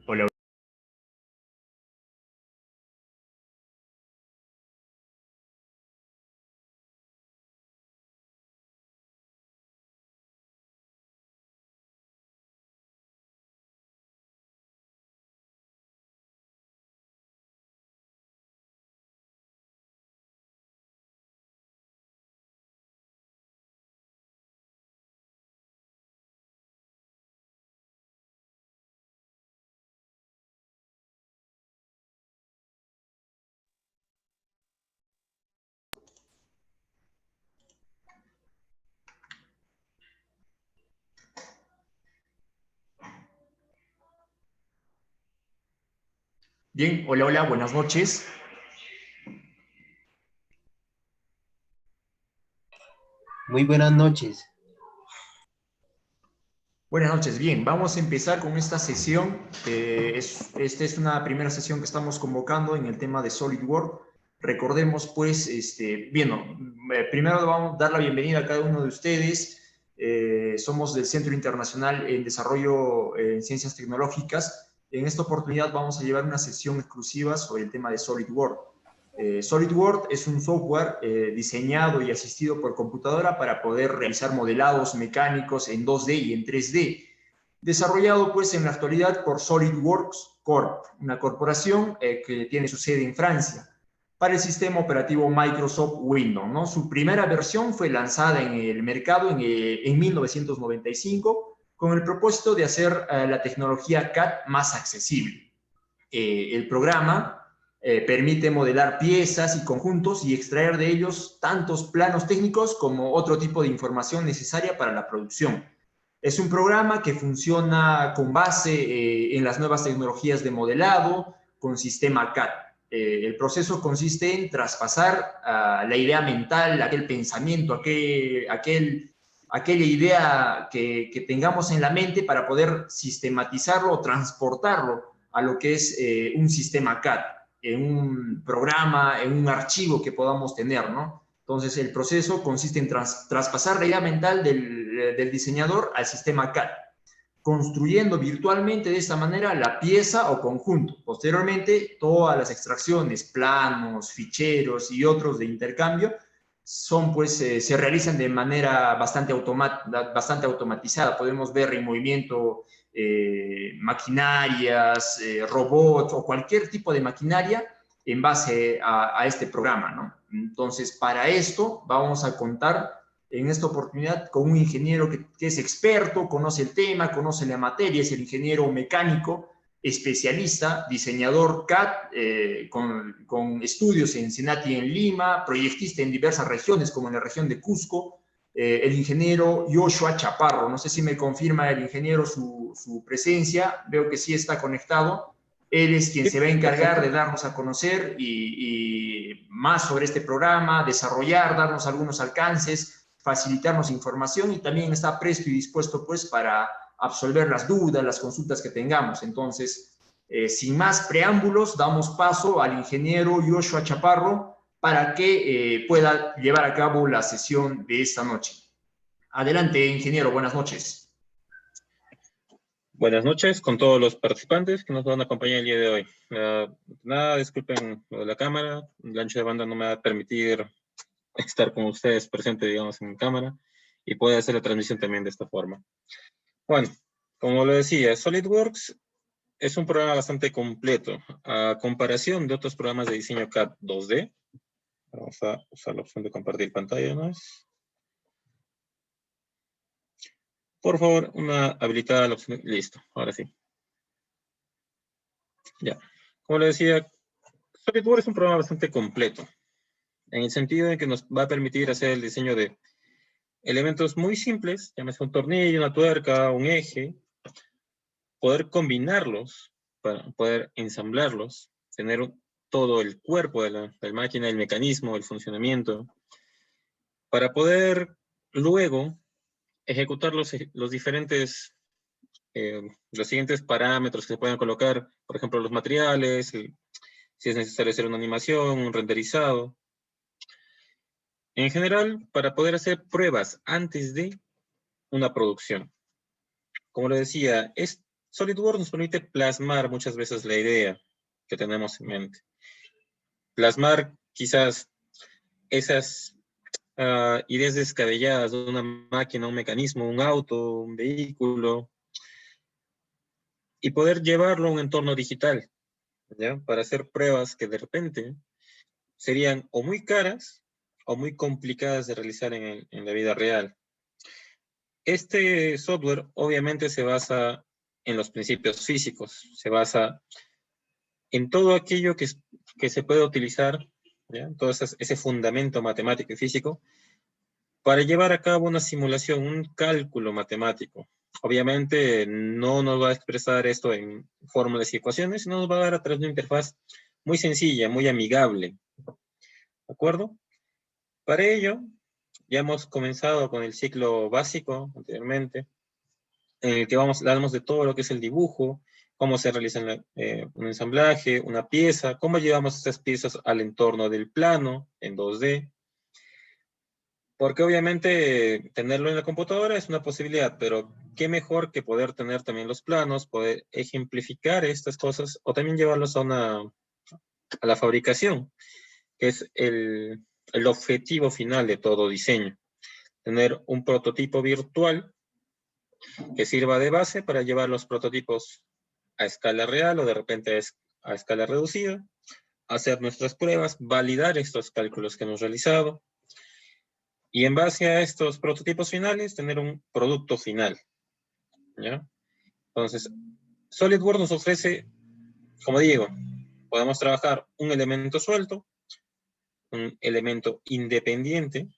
Hola, Bien, hola, hola, buenas noches. Muy buenas noches. Buenas noches, bien, vamos a empezar con esta sesión. Esta es una primera sesión que estamos convocando en el tema de SolidWorks. Recordemos, pues, primero vamos a dar la bienvenida a cada uno de ustedes. Somos del Centro Internacional en Desarrollo en Ciencias Tecnológicas. En esta oportunidad vamos a llevar una sesión exclusiva sobre el tema de SolidWorks. SolidWorks es un software diseñado y asistido por computadora para poder realizar modelados mecánicos en 2D y en 3D, desarrollado pues en la actualidad por SolidWorks Corp, una corporación que tiene su sede en Francia, para el sistema operativo Microsoft Windows, ¿no? Su primera versión fue lanzada en el mercado en 1995 con el propósito de hacer la tecnología CAD más accesible. El programa permite modelar piezas y conjuntos y extraer de ellos tantos planos técnicos como otro tipo de información necesaria para la producción. Es un programa que funciona con base en las nuevas tecnologías de modelado con sistema CAD. El proceso consiste en traspasar la idea mental, aquel pensamiento, aquella idea que tengamos en la mente para poder sistematizarlo o transportarlo a lo que es un sistema CAD, en un programa, en un archivo que podamos tener, ¿no? Entonces, el proceso consiste en traspasar la idea mental del diseñador al sistema CAD, construyendo virtualmente de esta manera la pieza o conjunto. Posteriormente, todas las extracciones, planos, ficheros y otros de intercambio se realizan de manera bastante automatizada. Podemos ver en movimiento maquinarias, robots o cualquier tipo de maquinaria en base a este programa, ¿no? Entonces, para esto vamos a contar en esta oportunidad con un ingeniero que es experto, conoce el tema, conoce la materia, es el ingeniero mecánico, especialista, diseñador CAD, con estudios en Senati en Lima, proyectista en diversas regiones, como en la región de Cusco, el ingeniero Joshua Chaparro. No sé si me confirma el ingeniero su presencia, veo que sí está conectado. Él es quien Sí, se va a encargar perfecto. de darnos a conocer y más sobre este programa, desarrollar, darnos algunos alcances, facilitarnos información y también está presto y dispuesto pues para absolver las dudas, las consultas que tengamos. Entonces, sin más preámbulos, damos paso al ingeniero Joshua Chaparro para que pueda llevar a cabo la sesión de esta noche. Adelante, ingeniero, buenas noches. Buenas noches con todos los participantes que nos van a acompañar el día de hoy. Nada, disculpen lo de la cámara, el ancho de banda no me va a permitir estar con ustedes presente, digamos, en cámara y poder hacer la transmisión también de esta forma. Bueno, como lo decía, SolidWorks es un programa bastante completo a comparación de otros programas de diseño CAD 2D. Vamos a usar la opción de compartir pantalla más. Por favor, una habilitada la opción. Listo, ahora sí. Ya. Como le decía, SolidWorks es un programa bastante completo, en el sentido de que nos va a permitir hacer el diseño de elementos muy simples, llámese un tornillo, una tuerca, un eje, poder combinarlos para poder ensamblarlos, tener todo el cuerpo de la máquina, el mecanismo, el funcionamiento, para poder luego ejecutar los diferentes, los siguientes parámetros que se pueden colocar, por ejemplo, los materiales, si es necesario hacer una animación, un renderizado. En general, para poder hacer pruebas antes de una producción. Como le decía, SolidWorks nos permite plasmar muchas veces la idea que tenemos en mente. Plasmar quizás esas ideas descabelladas de una máquina, un mecanismo, un auto, un vehículo, y poder llevarlo a un entorno digital, ¿ya? Para hacer pruebas que de repente serían o muy caras o muy complicadas de realizar en la vida real. Este software obviamente se basa en los principios físicos, se basa en todo aquello que se puede utilizar, ¿ya? Todo ese fundamento matemático y físico para llevar a cabo una simulación, un cálculo matemático, obviamente no nos va a expresar esto en fórmulas y ecuaciones, sino nos va a dar a través de una interfaz muy sencilla, muy amigable. ¿De acuerdo? Para ello, ya hemos comenzado con el ciclo básico anteriormente, en el que hablamos de todo lo que es el dibujo, cómo se realiza un ensamblaje, una pieza, cómo llevamos estas piezas al entorno del plano en 2D. Porque obviamente tenerlo en la computadora es una posibilidad, pero qué mejor que poder tener también los planos, poder ejemplificar estas cosas o también llevarlos a la fabricación, que es el objetivo final de todo diseño. Tener un prototipo virtual que sirva de base para llevar los prototipos a escala real o de repente a escala reducida, hacer nuestras pruebas, validar estos cálculos que hemos realizado y en base a estos prototipos finales tener un producto final, ¿ya? Entonces, SolidWorks nos ofrece, como digo, podemos trabajar un elemento suelto, un elemento independiente,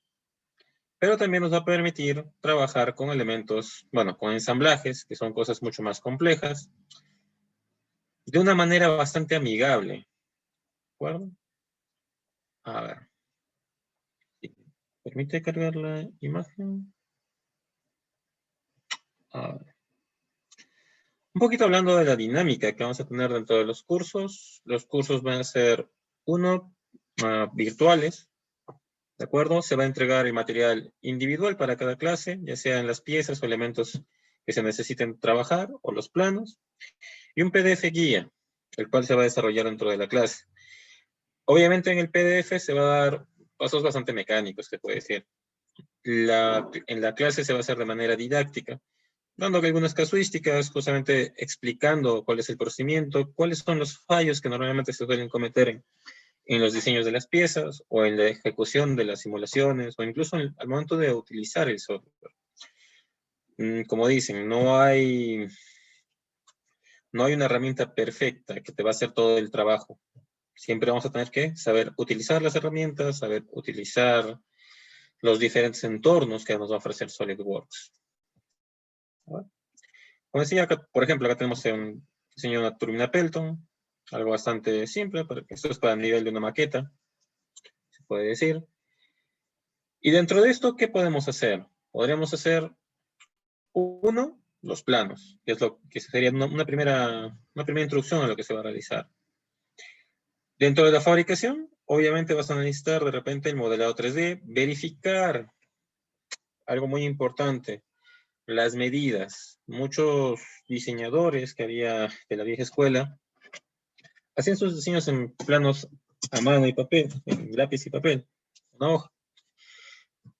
pero también nos va a permitir trabajar con elementos, bueno, con ensamblajes, que son cosas mucho más complejas, de una manera bastante amigable, ¿de acuerdo? A ver. ¿Permite cargar la imagen? A ver. Un poquito hablando de la dinámica que vamos a tener dentro de los cursos. Los cursos van a ser, virtuales, ¿de acuerdo? Se va a entregar el material individual para cada clase, ya sea en las piezas o elementos que se necesiten trabajar, o los planos, y un PDF guía, el cual se va a desarrollar dentro de la clase. Obviamente en el PDF se va a dar pasos bastante mecánicos, se puede decir. En la clase se va a hacer de manera didáctica, dando algunas casuísticas, justamente explicando cuál es el procedimiento, cuáles son los fallos que normalmente se suelen cometer en los diseños de las piezas o en la ejecución de las simulaciones o incluso al momento de utilizar el software. Como dicen, no hay una herramienta perfecta que te va a hacer todo el trabajo. Siempre vamos a tener que saber utilizar las herramientas, saber utilizar los diferentes entornos que nos va a ofrecer SolidWorks. Como decía, acá, por ejemplo, acá tenemos un diseño de una turbina Pelton, algo bastante simple, porque esto es para el nivel de una maqueta, se puede decir. Y dentro de esto, ¿qué podemos hacer? Podríamos hacer, los planos, que es lo que sería una primera introducción a lo que se va a realizar. Dentro de la fabricación, obviamente vas a necesitar de repente el modelado 3D, verificar algo muy importante, las medidas. Muchos diseñadores que había de la vieja escuela hacían sus diseños en planos a mano y papel, en lápiz y papel, una hoja.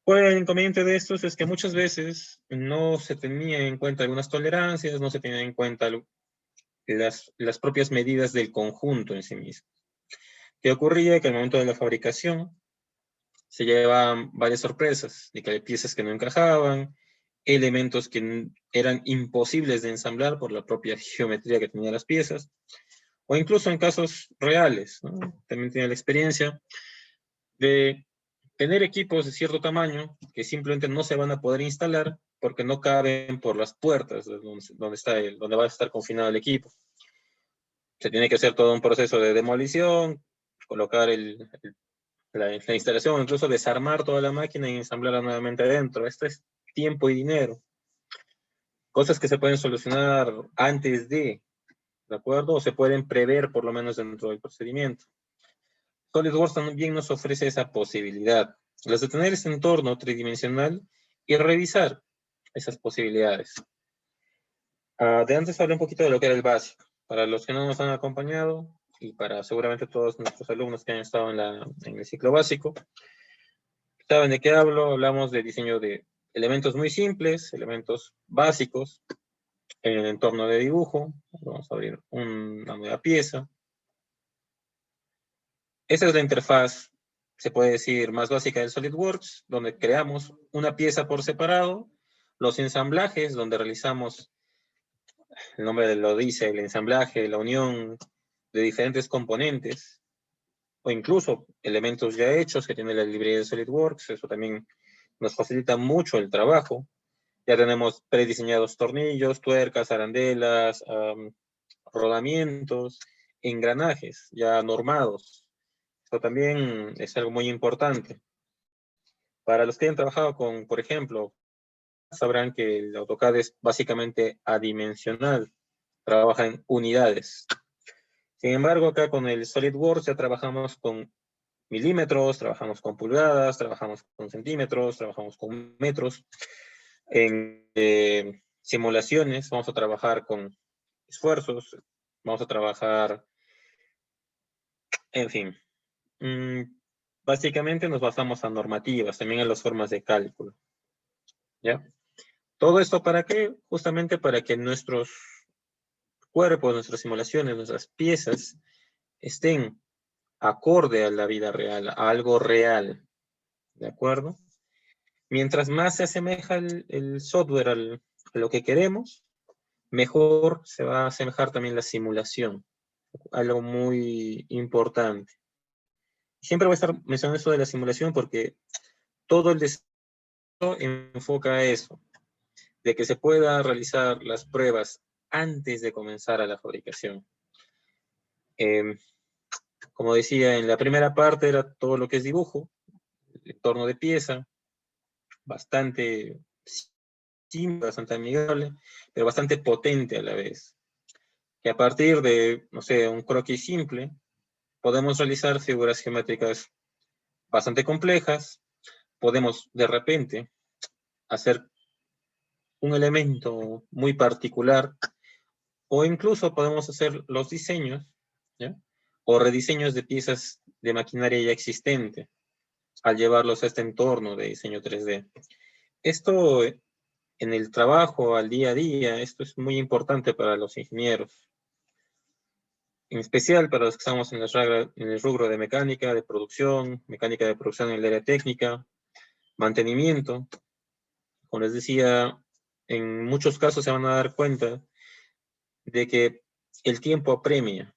Pues el inconveniente de estos es que muchas veces no se tenían en cuenta algunas tolerancias, no se tenían en cuenta las propias medidas del conjunto en sí mismo. ¿Qué ocurría? Que al momento de la fabricación se llevaban varias sorpresas, de que hay piezas que no encajaban, elementos que eran imposibles de ensamblar por la propia geometría que tenían las piezas, o incluso en casos reales, ¿no? También tenía la experiencia de tener equipos de cierto tamaño que simplemente no se van a poder instalar porque no caben por las puertas donde va a estar confinado el equipo. Se tiene que hacer todo un proceso de demolición, colocar la instalación, incluso desarmar toda la máquina y ensamblarla nuevamente adentro. Esto es tiempo y dinero. Cosas que se pueden solucionar antes ¿de acuerdo? O se pueden prever por lo menos dentro del procedimiento. SolidWorks también nos ofrece esa posibilidad, las de tener ese entorno tridimensional y revisar esas posibilidades. De antes hablé un poquito de lo que era el básico. Para los que no nos han acompañado y para seguramente todos nuestros alumnos que han estado en el ciclo básico, ¿saben de qué hablo? Hablamos de diseño de elementos muy simples, elementos básicos, en el entorno de dibujo. Vamos a abrir una nueva pieza. Esa es la interfaz, se puede decir, más básica de SolidWorks, donde creamos una pieza por separado, los ensamblajes, donde realizamos, el nombre lo dice, el ensamblaje, la unión de diferentes componentes, o incluso elementos ya hechos que tiene la librería de SolidWorks. Eso también nos facilita mucho el trabajo. Ya tenemos prediseñados tornillos, tuercas, arandelas, rodamientos, engranajes ya normados. Esto también es algo muy importante. Para los que hayan trabajado con, por ejemplo, sabrán que el AutoCAD es básicamente adimensional, trabaja en unidades. Sin embargo, acá con el SolidWorks ya trabajamos con milímetros, trabajamos con pulgadas, trabajamos con centímetros, trabajamos con metros. En simulaciones vamos a trabajar con esfuerzos, vamos a trabajar, en fin. Básicamente nos basamos a normativas, también en las formas de cálculo. ¿Ya? Todo esto ¿para qué? Justamente para que nuestros cuerpos, nuestras simulaciones, nuestras piezas estén acorde a la vida real, a algo real. ¿De acuerdo? Mientras más se asemeja el software a lo que queremos, mejor se va a asemejar también la simulación. Algo muy importante. Siempre voy a estar mencionando esto de la simulación porque todo el desarrollo enfoca a eso, de que se pueda realizar las pruebas antes de comenzar a la fabricación. Como decía, en la primera parte era todo lo que es dibujo, el entorno de pieza, bastante simple, bastante amigable, pero bastante potente a la vez. Que a partir de, no sé, un croquis simple, podemos realizar figuras geométricas bastante complejas, podemos de repente hacer un elemento muy particular, o incluso podemos hacer los diseños, ¿ya? O rediseños de piezas de maquinaria ya existente, al llevarlos a este entorno de diseño 3D. Esto en el trabajo al día a día, esto es muy importante para los ingenieros, en especial para los que estamos en el rubro de mecánica de producción en el área técnica, mantenimiento. Como les decía, en muchos casos se van a dar cuenta de que el tiempo apremia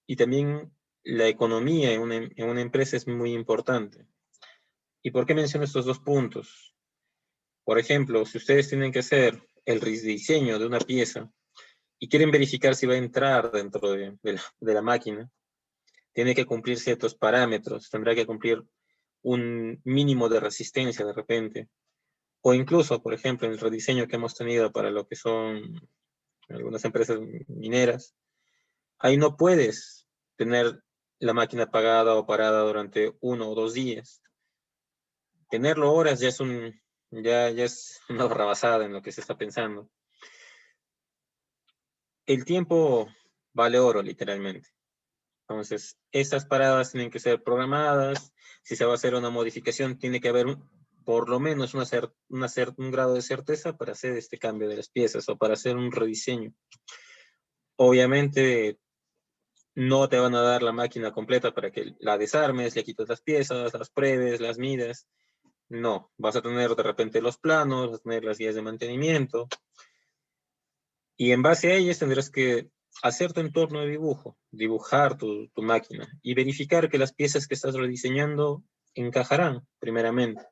y también la economía en una empresa es muy importante. ¿Y por qué menciono estos dos puntos? Por ejemplo, si ustedes tienen que hacer el rediseño de una pieza y quieren verificar si va a entrar dentro de la máquina, tiene que cumplir ciertos parámetros, tendrá que cumplir un mínimo de resistencia de repente. O incluso, por ejemplo, en el rediseño que hemos tenido para lo que son algunas empresas mineras, ahí no puedes tener la máquina apagada o parada durante 1 o 2 días. Tenerlo horas ya es una barrabasada en lo que se está pensando. El tiempo vale oro, literalmente. Entonces, estas paradas tienen que ser programadas. Si se va a hacer una modificación, tiene que haber por lo menos un grado de certeza para hacer este cambio de las piezas o para hacer un rediseño. Obviamente, no te van a dar la máquina completa para que la desarmes, le quites las piezas, las pruebes, las midas. No, vas a tener de repente los planos, vas a tener las guías de mantenimiento. Y en base a ellas tendrás que hacer tu entorno de dibujo, dibujar tu máquina y verificar que las piezas que estás rediseñando encajarán primeramente.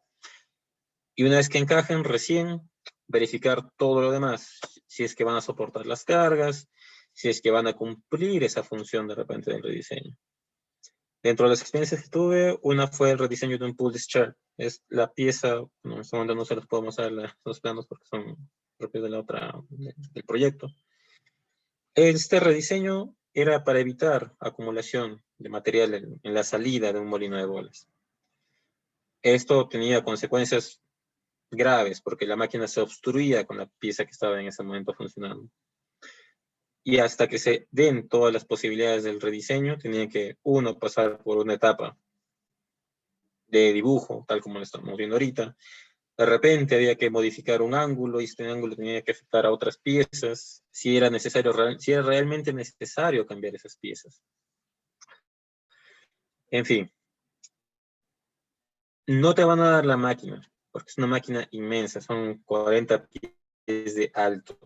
Y una vez que encajen, recién verificar todo lo demás, si es que van a soportar las cargas, si es que van a cumplir esa función de repente del rediseño. Dentro de las experiencias que tuve, una fue el rediseño de un pull discharge. Es la pieza, en este momento no se los puedo mostrar los planos porque son propios del proyecto. Este rediseño era para evitar acumulación de material en la salida de un molino de bolas. Esto tenía consecuencias graves porque la máquina se obstruía con la pieza que estaba en ese momento funcionando. Y hasta que se den todas las posibilidades del rediseño, tenía que uno pasar por una etapa de dibujo, tal como lo estamos viendo ahorita. De repente había que modificar un ángulo y este ángulo tenía que afectar a otras piezas, si era realmente necesario cambiar esas piezas. En fin, no te van a dar la máquina, porque es una máquina inmensa, son 40 pies de alto.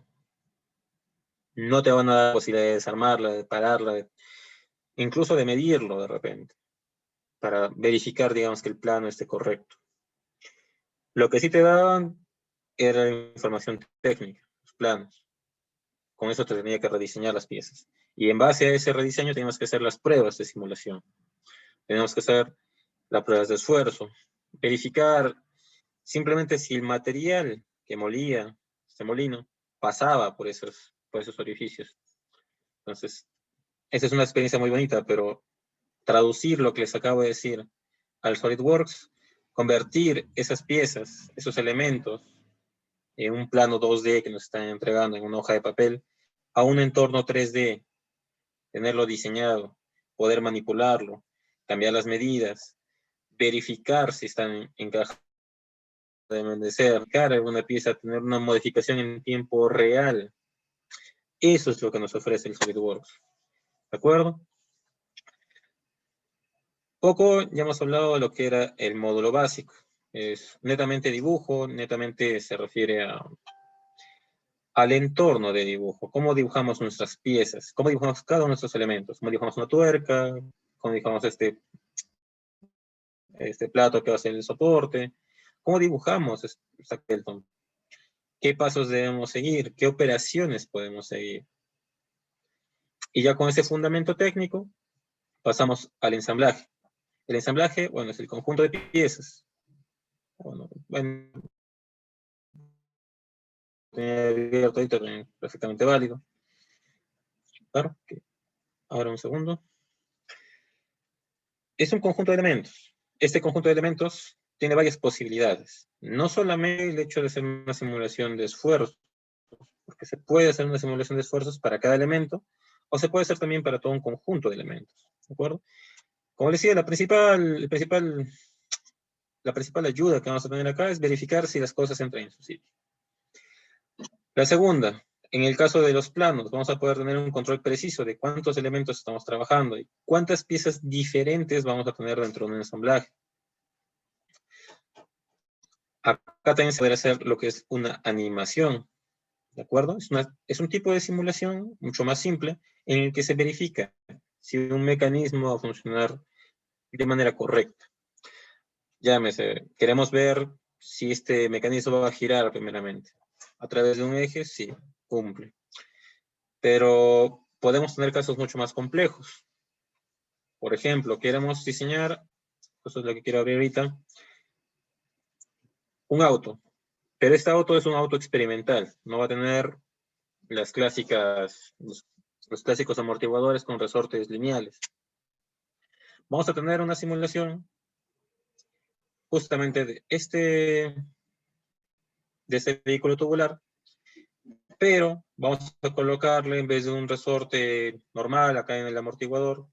No te van a dar la posibilidad de desarmarla, de pararla, incluso de medirlo de repente, para verificar, digamos, que el plano esté correcto. Lo que sí te daban era la información técnica, los planos. Con eso te tenía que rediseñar las piezas. Y en base a ese rediseño teníamos que hacer las pruebas de simulación. Teníamos que hacer las pruebas de esfuerzo, verificar simplemente si el material que molía este molino pasaba por esos orificios. Entonces, esa es una experiencia muy bonita, pero traducir lo que les acabo de decir al SolidWorks, convertir esas piezas, esos elementos, en un plano 2D que nos están entregando en una hoja de papel, a un entorno 3D, tenerlo diseñado, poder manipularlo, cambiar las medidas, verificar si están encajadas, deben de ser, alguna pieza, tener una modificación en tiempo real. Eso es lo que nos ofrece el SolidWorks. ¿De acuerdo? Poco ya hemos hablado de lo que era el módulo básico. Es netamente dibujo, netamente se refiere al entorno de dibujo. Cómo dibujamos nuestras piezas, cómo dibujamos cada uno de nuestros elementos, cómo dibujamos una tuerca, cómo dibujamos este plato que va a ser el soporte, cómo dibujamos esta skeleton, qué pasos debemos seguir, qué operaciones podemos seguir. Y ya con ese fundamento técnico, pasamos al ensamblaje. El ensamblaje, bueno, es el conjunto de piezas. Bueno, abierto ahorita también perfectamente válido. Claro, ahora un segundo. Es un conjunto de elementos. Este conjunto de elementos tiene varias posibilidades. No solamente el hecho de hacer una simulación de esfuerzos, porque se puede hacer una simulación de esfuerzos para cada elemento, o se puede hacer también para todo un conjunto de elementos. ¿De acuerdo? Como les decía, la principal ayuda que vamos a tener acá es verificar si las cosas entran en su sitio. La segunda, en el caso de los planos, vamos a poder tener un control preciso de cuántos elementos estamos trabajando y cuántas piezas diferentes vamos a tener dentro de un ensamblaje. Acá también se puede hacer lo que es una animación, ¿de acuerdo? Es un tipo de simulación mucho más simple en el que se verifica si un mecanismo va a funcionar de manera correcta. Llámese, queremos ver si este mecanismo va a girar primeramente. A través de un eje, sí, cumple. Pero podemos tener casos mucho más complejos. Por ejemplo, queremos diseñar, eso es lo que quiero abrir ahorita, un auto. Pero este auto es un auto experimental. No va a tener las clásicas, los clásicos amortiguadores con resortes lineales. Vamos a tener una simulación justamente de este vehículo tubular, pero vamos a colocarle, en vez de un resorte normal acá en el amortiguador,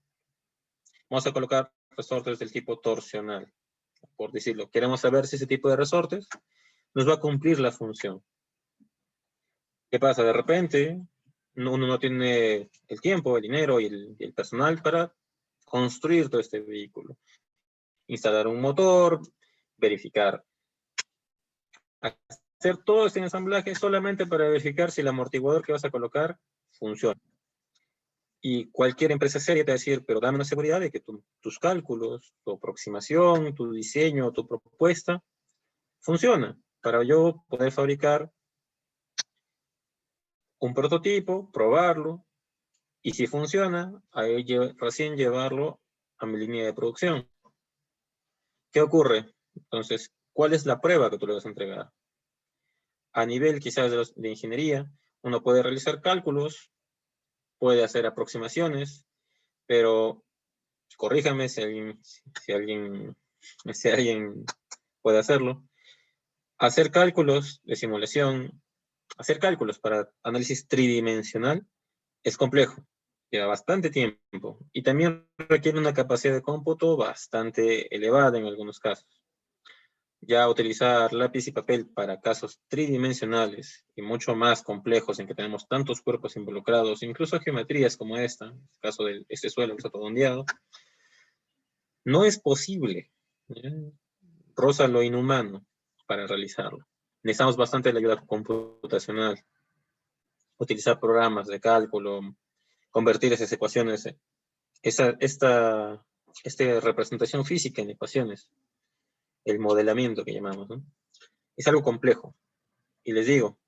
vamos a colocar resortes del tipo torsional, por decirlo. Queremos saber si ese tipo de resortes nos va a cumplir la función. ¿Qué pasa? De repente, uno no tiene el tiempo, el dinero y el personal para construir todo este vehículo. Instalar un motor, verificar, hacer todo este ensamblaje solamente para verificar si el amortiguador que vas a colocar funciona. Y cualquier empresa seria te va a decir, pero dame una seguridad de que tus cálculos, tu aproximación, tu diseño, tu propuesta funciona para yo poder fabricar un prototipo, probarlo, y si funciona, ahí recién llevarlo a mi línea de producción. ¿Qué ocurre? Entonces, ¿cuál es la prueba que tú le vas a entregar? A nivel quizás de ingeniería, uno puede realizar cálculos, puede hacer aproximaciones, pero corríjame si alguien puede hacerlo. Hacer cálculos de simulación, hacer cálculos para análisis tridimensional es complejo, lleva bastante tiempo y también requiere una capacidad de cómputo bastante elevada en algunos casos. Ya utilizar lápiz y papel para casos tridimensionales y mucho más complejos en que tenemos tantos cuerpos involucrados, incluso geometrías como esta, en el caso de este suelo que está todo ondeado, no es posible. Roza lo inhumano para realizarlo. Necesitamos bastante la ayuda computacional, utilizar programas de cálculo, convertir esas ecuaciones, esta representación física en ecuaciones, el modelamiento que llamamos, ¿no? Es algo complejo. Y les digo,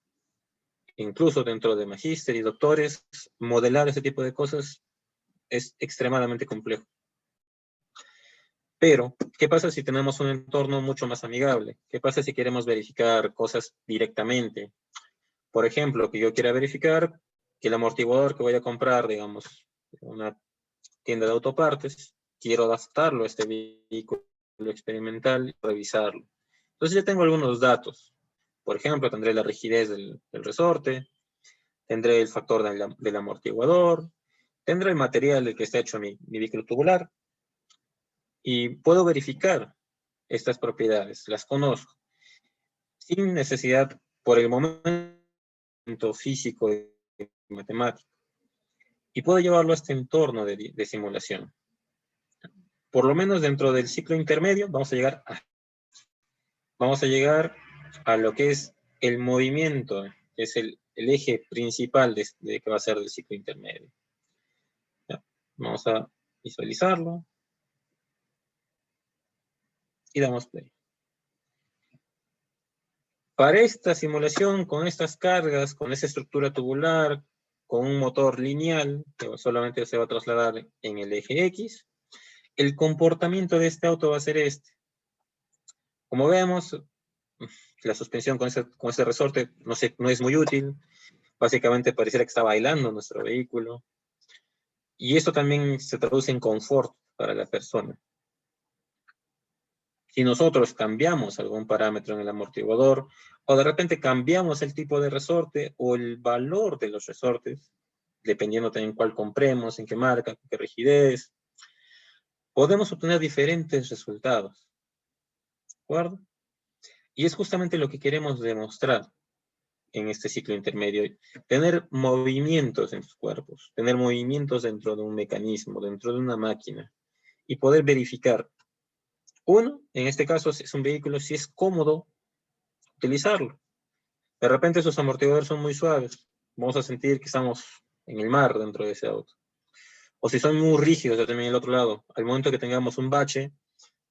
incluso dentro de magíster y doctores, modelar ese tipo de cosas es extremadamente complejo. Pero, ¿qué pasa si tenemos un entorno mucho más amigable? ¿Qué pasa si queremos verificar cosas directamente? Por ejemplo, que yo quiera verificar que el amortiguador que voy a comprar, digamos, en una tienda de autopartes, quiero adaptarlo a este vehículo experimental y revisarlo. Entonces ya tengo algunos datos. Por ejemplo, tendré la rigidez del resorte, tendré el factor del amortiguador, tendré el material del que está hecho mi vehículo tubular, y puedo verificar estas propiedades, las conozco, sin necesidad, por el momento físico y matemático, y puedo llevarlo a este entorno de simulación. Por lo menos dentro del ciclo intermedio vamos a llegar a lo que es el movimiento, que es el eje principal de que va a ser del ciclo intermedio. Ya, vamos a visualizarlo y damos play. Para esta simulación, con estas cargas, con esa estructura tubular, con un motor lineal que solamente se va a trasladar en el eje X, el comportamiento de este auto va a ser este. Como vemos, la suspensión con ese resorte no es muy útil. Básicamente pareciera que está bailando nuestro vehículo. Y esto también se traduce en confort para la persona. Si nosotros cambiamos algún parámetro en el amortiguador, o de repente cambiamos el tipo de resorte o el valor de los resortes, dependiendo también cuál compremos, en qué marca, qué rigidez, podemos obtener diferentes resultados. ¿De acuerdo? Y es justamente lo que queremos demostrar en este ciclo intermedio. Tener movimientos en sus cuerpos, tener movimientos dentro de un mecanismo, dentro de una máquina, y poder verificar. Uno, en este caso, es un vehículo, si es cómodo utilizarlo. De repente esos amortiguadores son muy suaves. Vamos a sentir que estamos en el mar dentro de ese auto. O si son muy rígidos, también el otro lado. Al momento que tengamos un bache,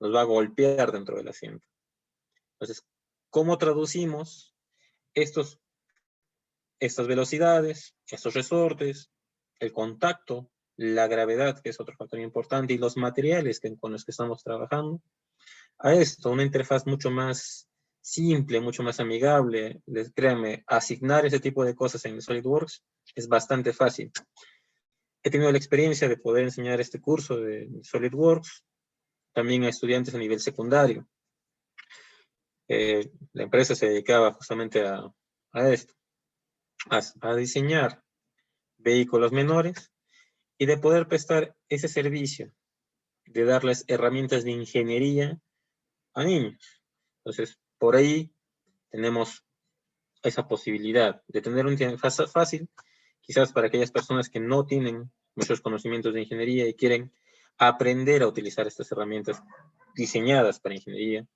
nos va a golpear dentro del asiento. Entonces, ¿cómo traducimos estas velocidades, estos resortes, el contacto, la gravedad, que es otro factor importante, y los materiales con los que estamos trabajando, a esto, una interfaz mucho más simple, mucho más amigable? Créanme, asignar ese tipo de cosas en SolidWorks es bastante fácil. He tenido la experiencia de poder enseñar este curso de SolidWorks también a estudiantes a nivel secundario. La empresa se dedicaba justamente a esto, a diseñar vehículos menores y de poder prestar ese servicio, de darles herramientas de ingeniería a niños. Entonces, por ahí tenemos esa posibilidad de tener un interfaz fácil, quizás para aquellas personas que no tienen muchos conocimientos de ingeniería y quieren aprender a utilizar estas herramientas diseñadas para ingeniería.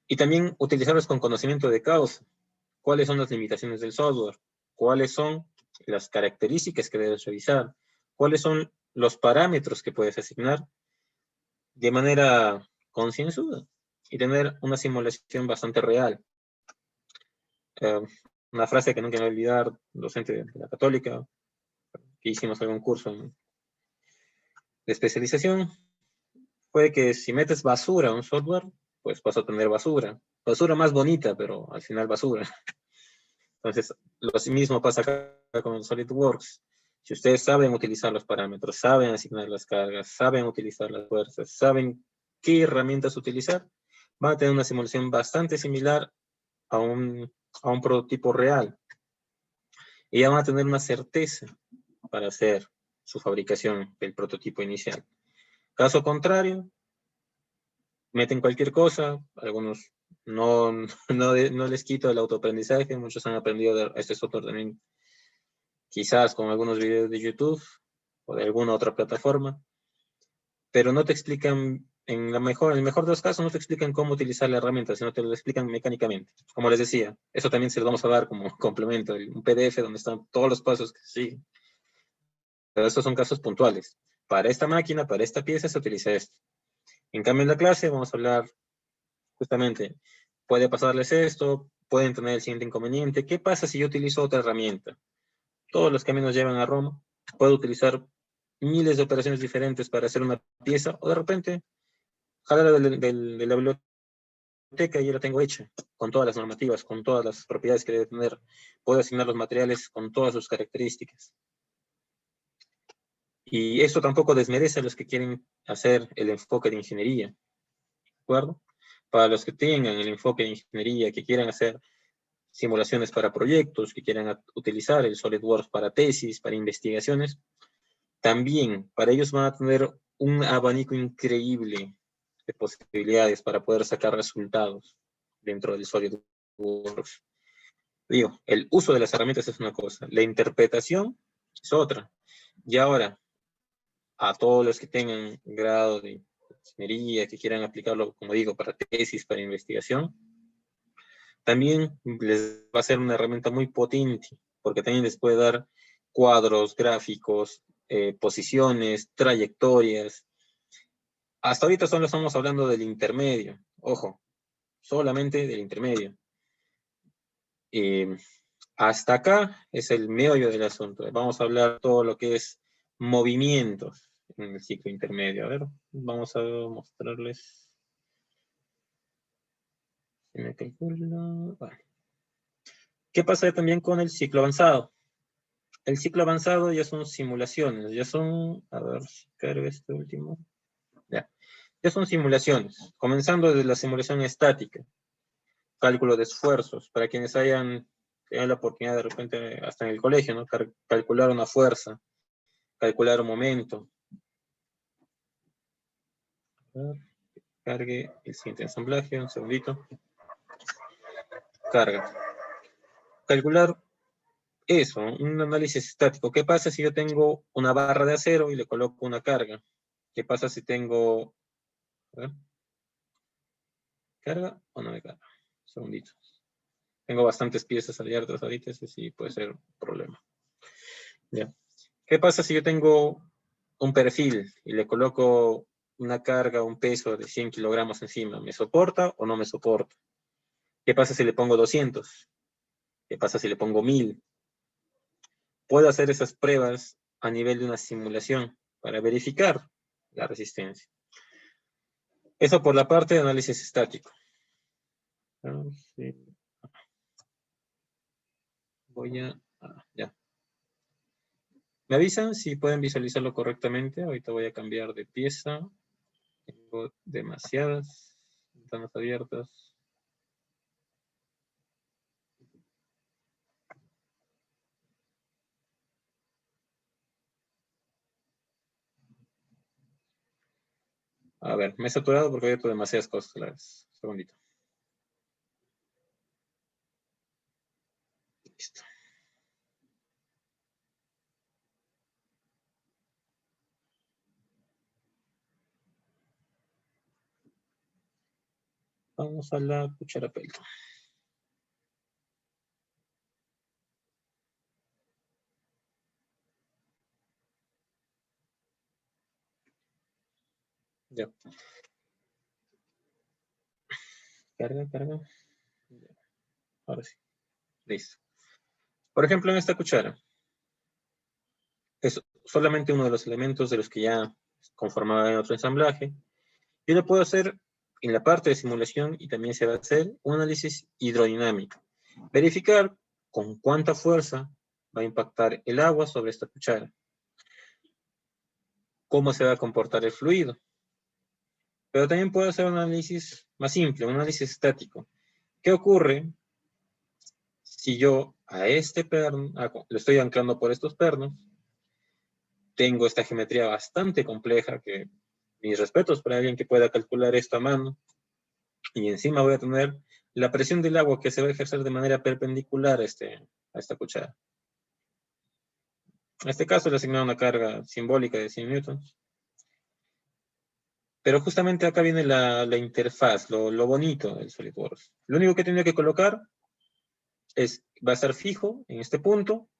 Y también utilizarlas con conocimiento de causa. ¿Cuáles son las limitaciones del software? ¿Cuáles son las características que debes revisar? ¿Cuáles son los parámetros que puedes asignar de manera concienzuda? Y tener una simulación bastante real. Una frase que nunca me voy a olvidar, docente de la Católica, que hicimos algún curso de especialización, fue que si metes basura a un software, pues vas a tener basura. Basura más bonita, pero al final basura. Entonces, lo mismo pasa acá con SolidWorks. Si ustedes saben utilizar los parámetros, saben asignar las cargas, saben utilizar las fuerzas, saben qué herramientas utilizar, van a tener una simulación bastante similar a un prototipo real. Y ya van a tener una certeza para hacer su fabricación del prototipo inicial. Caso contrario, meten cualquier cosa, algunos no les quito el autoaprendizaje, muchos han aprendido este software también, quizás con algunos videos de YouTube o de alguna otra plataforma, pero no te explican, en el mejor de los casos, no te explican cómo utilizar la herramienta, sino te lo explican mecánicamente. Como les decía, eso también se lo vamos a dar como complemento, un PDF donde están todos los pasos que siguen. Pero estos son casos puntuales. Para esta máquina, para esta pieza, se utiliza esto. En cambio, en la clase vamos a hablar justamente, puede pasarles esto, pueden tener el siguiente inconveniente. ¿Qué pasa si yo utilizo otra herramienta? Todos los caminos llevan a Roma. Puedo utilizar miles de operaciones diferentes para hacer una pieza, o de repente, jalar de la biblioteca y ya la tengo hecha, con todas las normativas, con todas las propiedades que debe tener. Puedo asignar los materiales con todas sus características. Y esto tampoco desmerece a los que quieren hacer el enfoque de ingeniería, ¿de acuerdo? Para los que tengan el enfoque de ingeniería, que quieran hacer simulaciones para proyectos, que quieran utilizar el SolidWorks para tesis, para investigaciones, también para ellos van a tener un abanico increíble de posibilidades para poder sacar resultados dentro del SolidWorks. Digo, el uso de las herramientas es una cosa, la interpretación es otra. Y ahora, a todos los que tengan grado de ingeniería, que quieran aplicarlo, como digo, para tesis, para investigación, también les va a ser una herramienta muy potente, porque también les puede dar cuadros, gráficos, posiciones, trayectorias. Hasta ahorita solo estamos hablando del intermedio, ojo, solamente del intermedio. Hasta acá es el meollo del asunto. Vamos a hablar todo lo que es movimientos en el ciclo intermedio. A ver, vamos a mostrarles. Si me calcula. Bueno. ¿Qué pasa también con el ciclo avanzado? El ciclo avanzado ya son simulaciones, ya son, a ver si carga este último. Ya son simulaciones, comenzando desde la simulación estática, cálculo de esfuerzos, para quienes hayan tenido la oportunidad de repente, hasta en el colegio, ¿no? Calcular una fuerza, calcular un momento. A ver, cargue el siguiente ensamblaje, un segundito. Carga. Calcular eso, un análisis estático. ¿Qué pasa si yo tengo una barra de acero y le coloco una carga? ¿Qué pasa si tengo... A ver, ¿carga o no me carga? Un segundito. Tengo bastantes piezas abiertas ahorita, ese sí puede ser un problema. Ya. ¿Qué pasa si yo tengo un perfil y le coloco una carga, un peso de 100 kilogramos encima? ¿Me soporta o no me soporta? ¿Qué pasa si le pongo 200? ¿Qué pasa si le pongo 1000? Puedo hacer esas pruebas a nivel de una simulación para verificar la resistencia. Eso por la parte de análisis estático. Voy a... ya. ¿Me avisan si pueden visualizarlo correctamente? Ahorita voy a cambiar de pieza. Tengo demasiadas ventanas abiertas. A ver, me he saturado porque he abierto demasiadas cosas a la vez. Un segundito. Listo. Vamos a la cuchara pelto. Ya. Carga, carga. Ahora sí. Listo. Por ejemplo, en esta cuchara. Es solamente uno de los elementos de los que ya conformaba en otro ensamblaje. Yo lo puedo hacer en la parte de simulación y también se va a hacer un análisis hidrodinámico. Verificar con cuánta fuerza va a impactar el agua sobre esta cuchara. Cómo se va a comportar el fluido. Pero también puedo hacer un análisis más simple, un análisis estático. ¿Qué ocurre si yo a este perno, lo estoy anclando por estos pernos, tengo esta geometría bastante compleja, que mis respetos para alguien que pueda calcular esto a mano, y encima voy a tener la presión del agua que se va a ejercer de manera perpendicular a esta cuchara. En este caso le asigné una carga simbólica de 100 newtons. Pero justamente acá viene la interfaz, lo bonito del SolidWorks. Lo único que tengo que colocar va a estar fijo en este punto.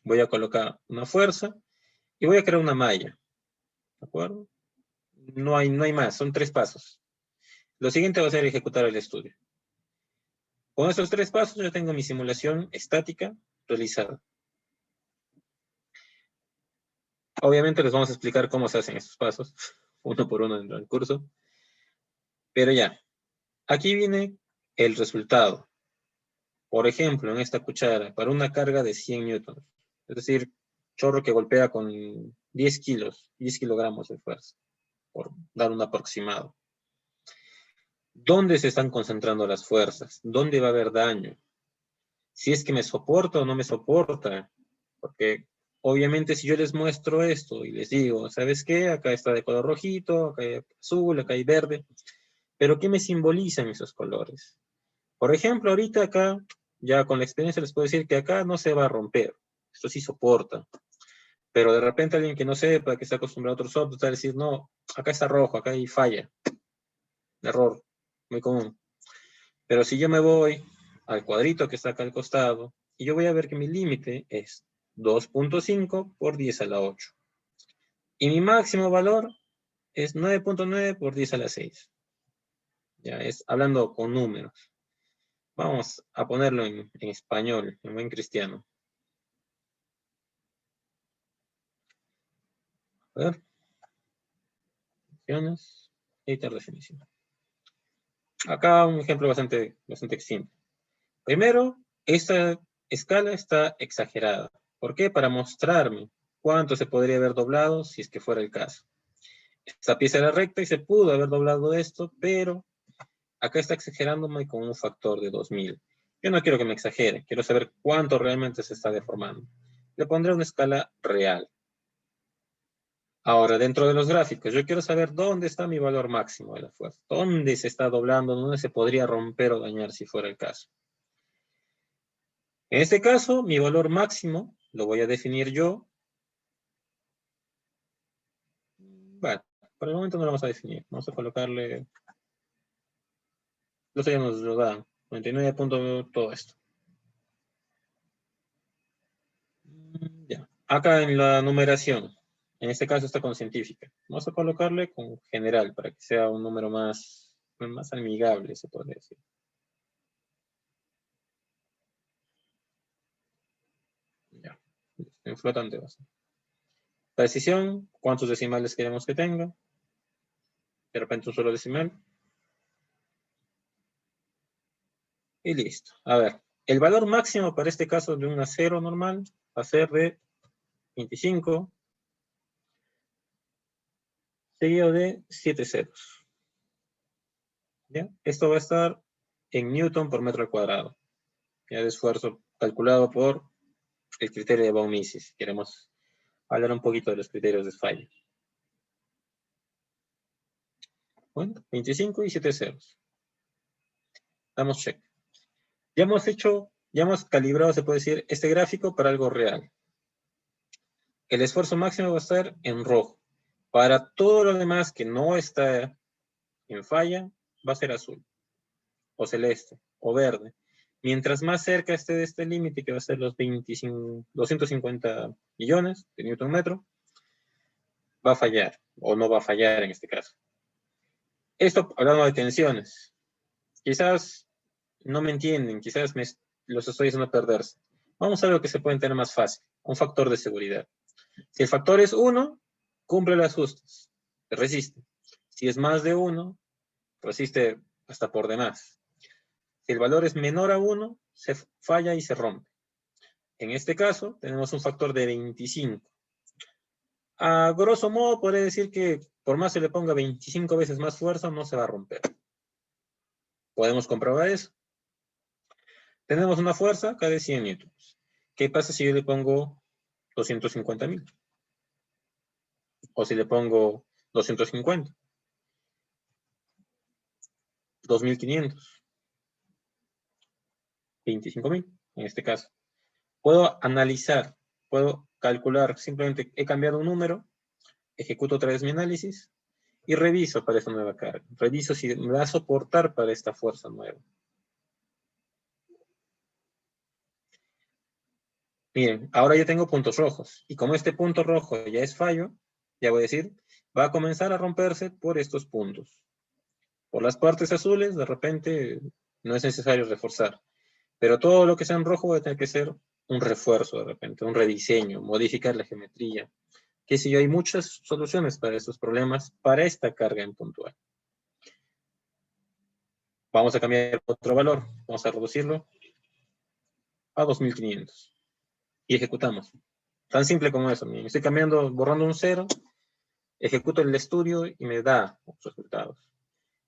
Voy a colocar una fuerza y voy a crear una malla. ¿De acuerdo? No hay más, son 3 pasos. Lo siguiente va a ser ejecutar el estudio. Con estos 3 pasos ya tengo mi simulación estática realizada. Obviamente les vamos a explicar cómo se hacen estos pasos, uno por uno dentro del curso. Pero ya, aquí viene el resultado. Por ejemplo, en esta cuchara, para una carga de 100 newtons, es decir, chorro que golpea con 10 kilos, 10 kilogramos de fuerza, por dar un aproximado. ¿Dónde se están concentrando las fuerzas? ¿Dónde va a haber daño? Si es que me soporta o no me soporta. Porque obviamente si yo les muestro esto y les digo, ¿sabes qué? Acá está de color rojito, acá hay azul, acá hay verde. Pero ¿qué me simbolizan esos colores? Por ejemplo, ahorita acá, ya con la experiencia les puedo decir que acá no se va a romper. Esto sí soporta. Pero de repente alguien que no sepa, que está acostumbrado a otros software, va a decir, no, acá está rojo, acá hay falla. Error, muy común. Pero si yo me voy al cuadrito que está acá al costado, y yo voy a ver que mi límite es 2.5 por 10 a la 8. Y mi máximo valor es 9.9 por 10 a la 6. Ya es hablando con números. Vamos a ponerlo en español, en buen cristiano. A ver. Opciones. Editar definición. Acá un ejemplo bastante simple. Primero, esta escala está exagerada. ¿Por qué? Para mostrarme cuánto se podría haber doblado si es que fuera el caso. Esta pieza era recta y se pudo haber doblado esto, pero acá está exagerándome con un factor de 2000. Yo no quiero que me exagere, quiero saber cuánto realmente se está deformando. Le pondré una escala real. Ahora, dentro de los gráficos, yo quiero saber dónde está mi valor máximo de la fuerza. ¿Dónde se está doblando? ¿Dónde se podría romper o dañar si fuera el caso? En este caso, mi valor máximo lo voy a definir yo. Bueno, por el momento no lo vamos a definir. Vamos a colocarle... Los ya nos lo dan. 99 puntos, todo esto. Ya. Acá en la numeración, en este caso está con científica. Vamos a colocarle con general para que sea un número más amigable, se podría decir. Ya. En flotante va a ser. Precisión, ¿cuántos decimales queremos que tenga? De repente un solo decimal. Y listo. A ver, el valor máximo para este caso de un acero normal va a ser de 25, seguido de 7 ceros. ¿Ya? Esto va a estar en newton por metro al cuadrado. Ya de esfuerzo calculado por el criterio de von Mises. Queremos hablar un poquito de los criterios de falla. Bueno, 25 y 7 ceros. Damos check. Ya hemos calibrado, se puede decir, este gráfico para algo real. El esfuerzo máximo va a estar en rojo. Para todo lo demás que no está en falla, va a ser azul, o celeste, o verde. Mientras más cerca esté de este límite, que va a ser los 250 millones de newton metro, va a fallar, o no va a fallar en este caso. Esto hablando de tensiones. Quizás no me entienden, quizás los estoy haciendo perderse. Vamos a ver lo que se puede tener más fácil, un factor de seguridad. Si el factor es 1, cumple los ajustes, resiste. Si es más de 1, resiste hasta por demás. Si el valor es menor a 1, se falla y se rompe. En este caso, tenemos un factor de 25. A grosso modo, podría decir que por más que le ponga 25 veces más fuerza, no se va a romper. Podemos comprobar eso. Tenemos una fuerza acá de 100 newtons. ¿Qué pasa si yo le pongo 250.000? O si le pongo 250. 2.500. 25.000, en este caso. Puedo analizar, puedo calcular, simplemente he cambiado un número, ejecuto otra vez mi análisis y reviso para esta nueva carga. Reviso si me va a soportar para esta fuerza nueva. Miren, ahora ya tengo puntos rojos. Y como este punto rojo ya es fallo, ya voy a decir, va a comenzar a romperse por estos puntos. Por las partes azules, de repente, no es necesario reforzar. Pero todo lo que sea en rojo va a tener que ser un refuerzo de repente, un rediseño, modificar la geometría. Que si hay muchas soluciones para estos problemas, para esta carga en puntual. Vamos a cambiar otro valor, vamos a reducirlo a 2500 y ejecutamos. Tan simple como eso. Estoy cambiando, borrando un 0, ejecuto el estudio y me da los resultados.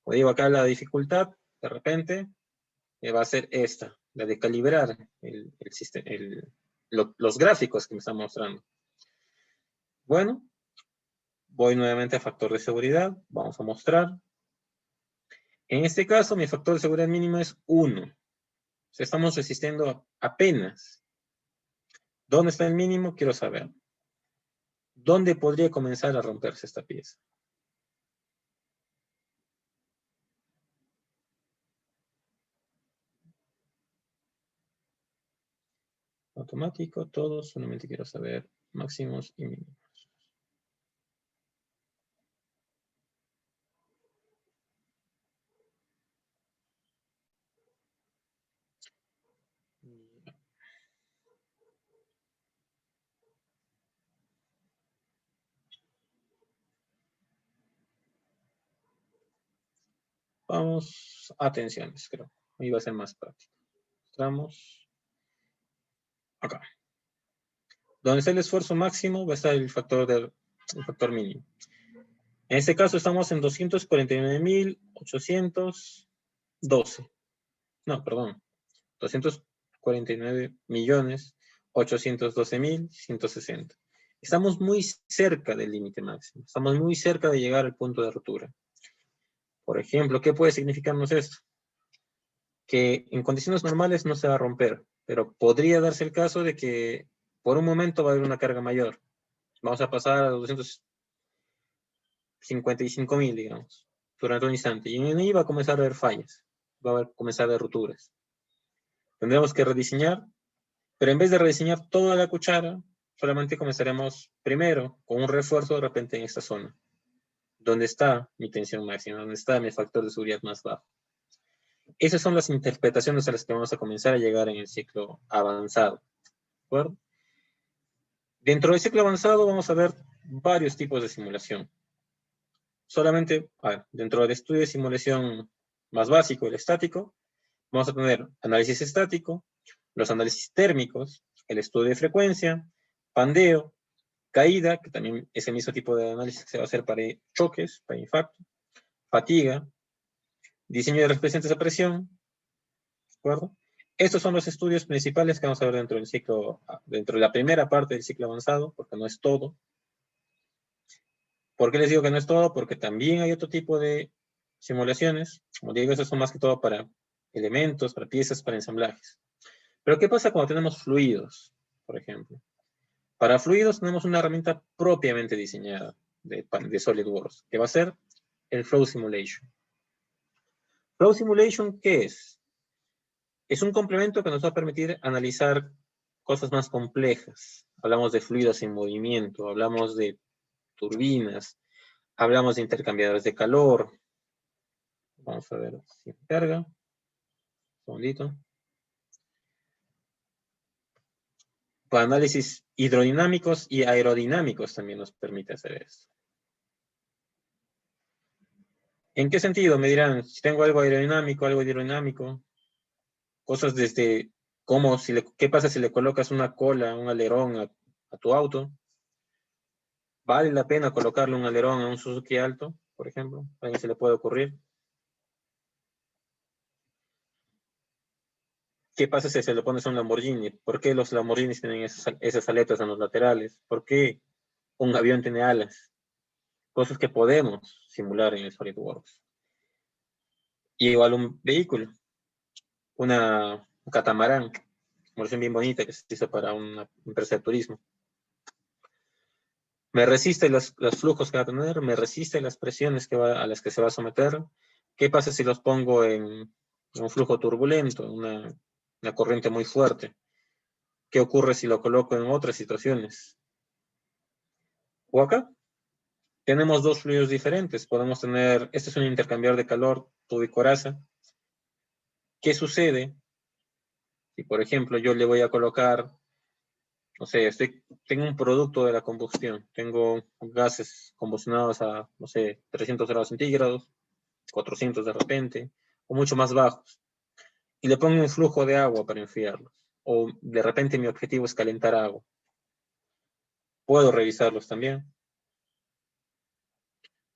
Como digo, acá la dificultad, de repente, va a ser esta, la de calibrar los gráficos que me están mostrando. Bueno, voy nuevamente a factor de seguridad, vamos a mostrar. En este caso, mi factor de seguridad mínimo es 1. O sea, estamos resistiendo apenas. ¿Dónde está el mínimo? Quiero saber. ¿Dónde podría comenzar a romperse esta pieza? Automático, todo, solamente quiero saber máximos y mínimos. Vamos a tensiones, creo. Ahí va a ser más práctico. Mostramos acá. Donde está el esfuerzo máximo va a estar el factor mínimo. En este caso estamos en 249.812. No, perdón. 249.812.160. Estamos muy cerca del límite máximo. Estamos muy cerca de llegar al punto de rotura. Por ejemplo, ¿qué puede significarnos esto? Que en condiciones normales no se va a romper, pero podría darse el caso de que por un momento va a haber una carga mayor. Vamos a pasar a 255.000, digamos, durante un instante. Y en ahí va a comenzar a haber fallas. Va a comenzar a haber rupturas. Tendremos que rediseñar, pero en vez de rediseñar toda la cuchara, solamente comenzaremos primero con un refuerzo de repente en esta zona, donde está mi tensión máxima, donde está mi factor de seguridad más bajo. Esas son las interpretaciones a las que vamos a comenzar a llegar en el ciclo avanzado. ¿De acuerdo? Dentro del ciclo avanzado vamos a ver varios tipos de simulación. Solamente, dentro del estudio de simulación más básico, el estático, vamos a tener análisis estático, los análisis térmicos, el estudio de frecuencia, pandeo, caída, que también es el mismo tipo de análisis que se va a hacer para choques, para infarto, fatiga, diseño de resistencias a presión, ¿de acuerdo? Estos son los estudios principales que vamos a ver dentro del ciclo, dentro de la primera parte del ciclo avanzado, porque no es todo. ¿Por qué les digo que no es todo? Porque también hay otro tipo de simulaciones. Como digo, esas son más que todo para elementos, para piezas, para ensamblajes. Pero ¿qué pasa cuando tenemos fluidos, por ejemplo? Para fluidos tenemos una herramienta propiamente diseñada de SolidWorks, que va a ser el Flow Simulation. Flow Simulation, ¿qué es? Es un complemento que nos va a permitir analizar cosas más complejas. Hablamos de fluidos en movimiento, hablamos de turbinas, hablamos de intercambiadores de calor. Vamos a ver si me carga. Un segundito. Para análisis hidrodinámicos y aerodinámicos también nos permite hacer esto. ¿En qué sentido? Me dirán, si tengo algo aerodinámico, algo hidrodinámico, cosas desde cómo, qué pasa si le colocas una cola, un alerón a tu auto. ¿Vale la pena colocarle un alerón a un Suzuki Alto, por ejemplo? ¿A alguien se le puede ocurrir? ¿Qué pasa si se le pones a un Lamborghini? ¿Por qué los Lamborghinis tienen esas aletas en los laterales? ¿Por qué un avión tiene alas? Cosas que podemos simular en el SolidWorks. Y igual un vehículo, un catamarán, una versión bien bonita que se hizo para una empresa de turismo. Me resiste los flujos que va a tener, me resiste las presiones a las que se va a someter. ¿Qué pasa si los pongo en un flujo turbulento, una corriente muy fuerte? ¿Qué ocurre si lo coloco en otras situaciones? O acá tenemos dos fluidos diferentes. Podemos tener, este es un intercambiador de calor, tubo y coraza, ¿Qué sucede si, por ejemplo, yo le voy a colocar, no sé, tengo un producto de la combustión, tengo gases combustionados a, no sé, 300 grados centígrados, 400 de repente, o mucho más bajos, y le pongo un flujo de agua para enfriarlos, o de repente mi objetivo es calentar agua. Puedo revisarlos también.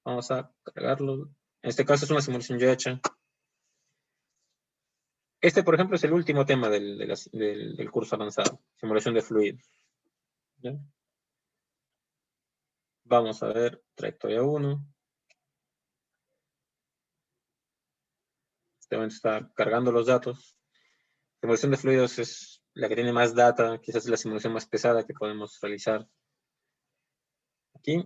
Vamos a cargarlo. En este caso es una simulación ya hecha. Este, por ejemplo, es el último tema del curso avanzado, simulación de fluidos. ¿Ya? Vamos a ver, trayectoria 1. Este momento está cargando los datos. Simulación de fluidos es la que tiene más data, quizás es la simulación más pesada que podemos realizar. Aquí.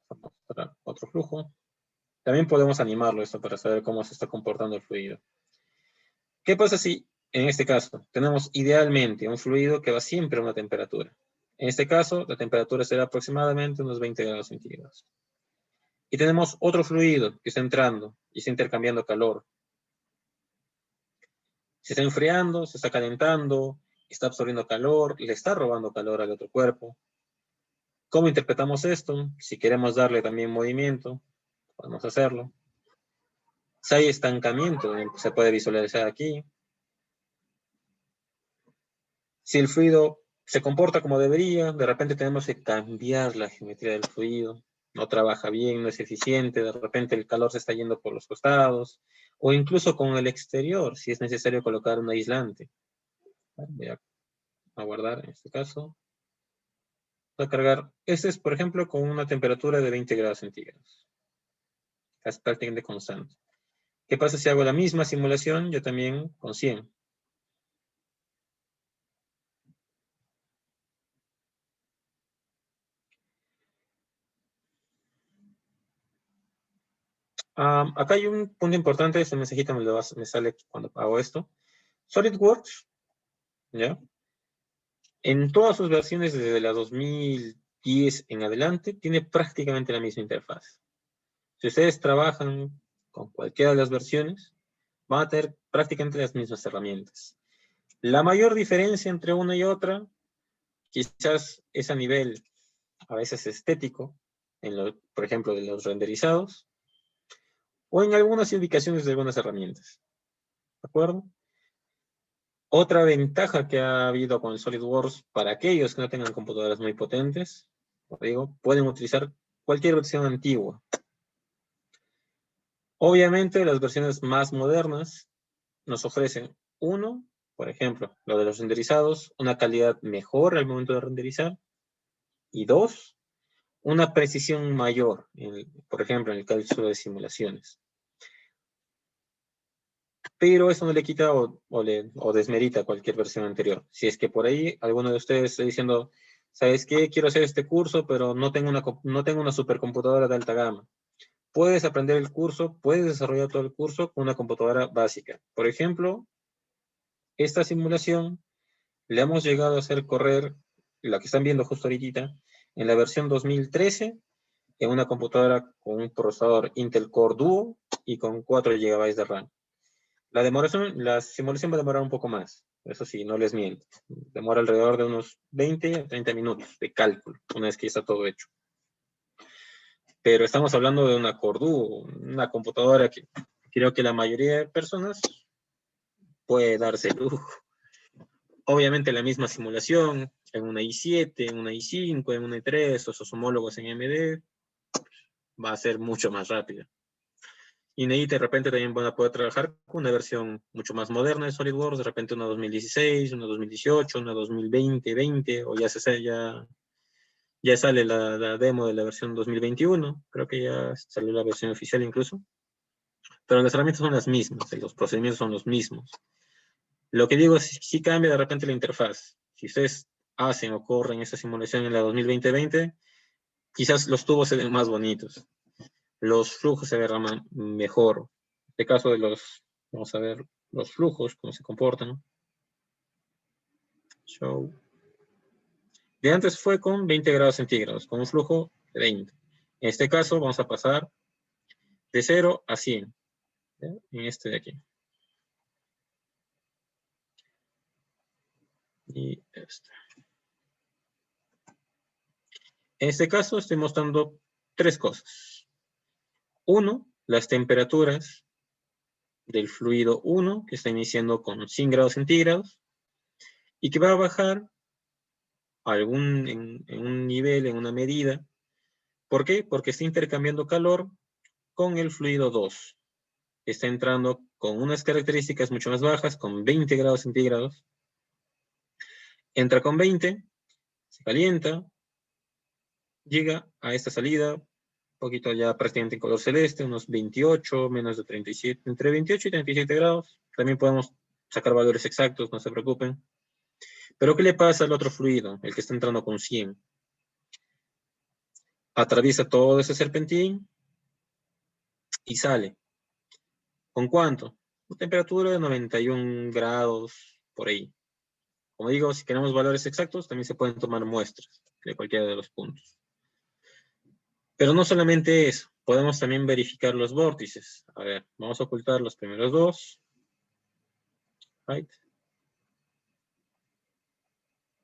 Vamos a otro flujo. También podemos animarlo esto para saber cómo se está comportando el fluido. ¿Qué pasa si, en este caso, tenemos idealmente un fluido que va siempre a una temperatura? En este caso, la temperatura será aproximadamente unos 20 grados centígrados. Y tenemos otro fluido que está entrando y está intercambiando calor. Se está enfriando, se está calentando, está absorbiendo calor, le está robando calor al otro cuerpo. ¿Cómo interpretamos esto? Si queremos darle también movimiento, podemos hacerlo. Si hay estancamiento, se puede visualizar aquí. Si el fluido se comporta como debería, de repente tenemos que cambiar la geometría del fluido. No trabaja bien, no es eficiente, de repente el calor se está yendo por los costados, o incluso con el exterior, si es necesario colocar un aislante. Voy a guardar en este caso. Voy a cargar. Este es, por ejemplo, con una temperatura de 20 grados centígrados. Es prácticamente constante. ¿Qué pasa si hago la misma simulación yo también con 100? Acá hay un punto importante, ese mensajito me sale cuando hago esto. SolidWorks, ¿ya? En todas sus versiones desde la 2010 en adelante, tiene prácticamente la misma interfaz. Si ustedes trabajan con cualquiera de las versiones, van a tener prácticamente las mismas herramientas. La mayor diferencia entre una y otra, quizás es a nivel, a veces estético, por ejemplo, de los renderizados, o en algunas indicaciones de algunas herramientas. ¿De acuerdo? Otra ventaja que ha habido con el SolidWorks para aquellos que no tengan computadoras muy potentes, como digo, pueden utilizar cualquier versión antigua. Obviamente, las versiones más modernas nos ofrecen, uno, por ejemplo, lo de los renderizados, una calidad mejor al momento de renderizar, y dos, una precisión mayor, por ejemplo, en el caso de simulaciones. Pero eso no le quita o desmerita cualquier versión anterior. Si es que por ahí alguno de ustedes está diciendo, ¿sabes qué? Quiero hacer este curso, pero no tengo una supercomputadora de alta gama. Puedes aprender el curso, puedes desarrollar todo el curso con una computadora básica. Por ejemplo, esta simulación le hemos llegado a hacer correr, la que están viendo justo ahorita, en la versión 2013, en una computadora con un procesador Intel Core Duo y con 4 GB de RAM. La simulación va a demorar un poco más, eso sí, no les miento. Demora alrededor de unos 20 a 30 minutos de cálculo, una vez que ya está todo hecho. Pero estamos hablando de una Core Duo, una computadora que creo que la mayoría de personas puede darse lujo. Obviamente la misma simulación en una i7, en una i5, en una i3 o sus homólogos en AMD va a ser mucho más rápida. Y de repente también van a poder trabajar con una versión mucho más moderna de SolidWorks, de repente una 2016, una 2018, una 2020, o ya sale la demo de la versión 2021, creo que ya salió la versión oficial incluso. Pero las herramientas son las mismas, los procedimientos son los mismos. Lo que digo es sí cambia de repente la interfaz. Si ustedes hacen o corren esta simulación en la 2020, quizás los tubos se ven más bonitos. Los flujos se verán mejor. En este caso vamos a ver los flujos, cómo se comportan. Show. De antes fue con 20 grados centígrados, con un flujo de 20. En este caso vamos a pasar de 0 a 100. ¿Ya? En este de aquí. y este. En este caso estoy mostrando tres cosas. Uno, las temperaturas del fluido 1, que está iniciando con 100 grados centígrados, y que va a bajar en un nivel, en una medida. ¿Por qué? Porque está intercambiando calor con el fluido 2. Está entrando con unas características mucho más bajas, con 20 grados centígrados. Entra con 20, se calienta, llega a esta salida, un poquito ya prácticamente en color celeste, unos 28, menos de 37, entre 28 y 37 grados. También podemos sacar valores exactos, no se preocupen. Pero ¿qué le pasa al otro fluido, el que está entrando con 100? Atraviesa todo ese serpentín y sale. ¿Con cuánto? Una temperatura de 91 grados, por ahí. Como digo, si queremos valores exactos, también se pueden tomar muestras de cualquiera de los puntos. Pero no solamente eso, podemos también verificar los vórtices. A ver, vamos a ocultar los primeros dos. Height.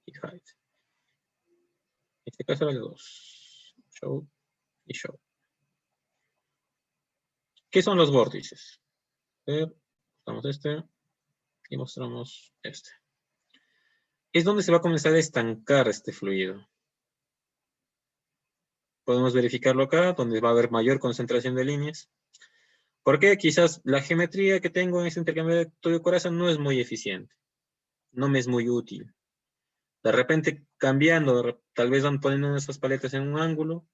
Y height. En este caso era el 2. Show y show. ¿Qué son los vórtices? A ver, mostramos este y mostramos este. Es donde se va a comenzar a estancar este fluido. Podemos verificarlo acá, donde va a haber mayor concentración de líneas. Porque quizás la geometría que tengo en este intercambio de Toyo-Coraza no es muy eficiente. No me es muy útil. De repente, cambiando, tal vez van poniendo esas paletas en un ángulo,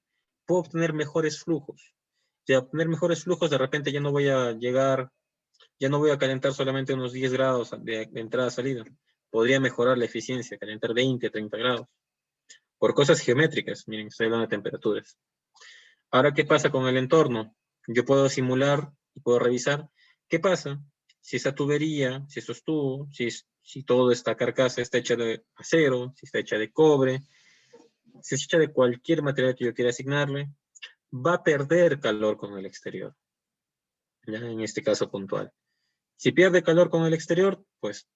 puedo obtener mejores flujos. De obtener mejores flujos, de repente ya no voy a llegar, ya no voy a calentar solamente unos 10 grados de entrada-salida. Podría mejorar la eficiencia, calentar 20, 30 grados. Por cosas geométricas, miren, estoy hablando de temperaturas. Ahora, ¿qué pasa con el entorno? Yo puedo simular y puedo revisar qué pasa si esa tubería, si esos tubos, si toda esta carcasa está hecha de acero, si está hecha de cobre, si está hecha de cualquier material que yo quiera asignarle, va a perder calor con el exterior. ¿Ya? En este caso puntual. Si pierde calor con el exterior, pues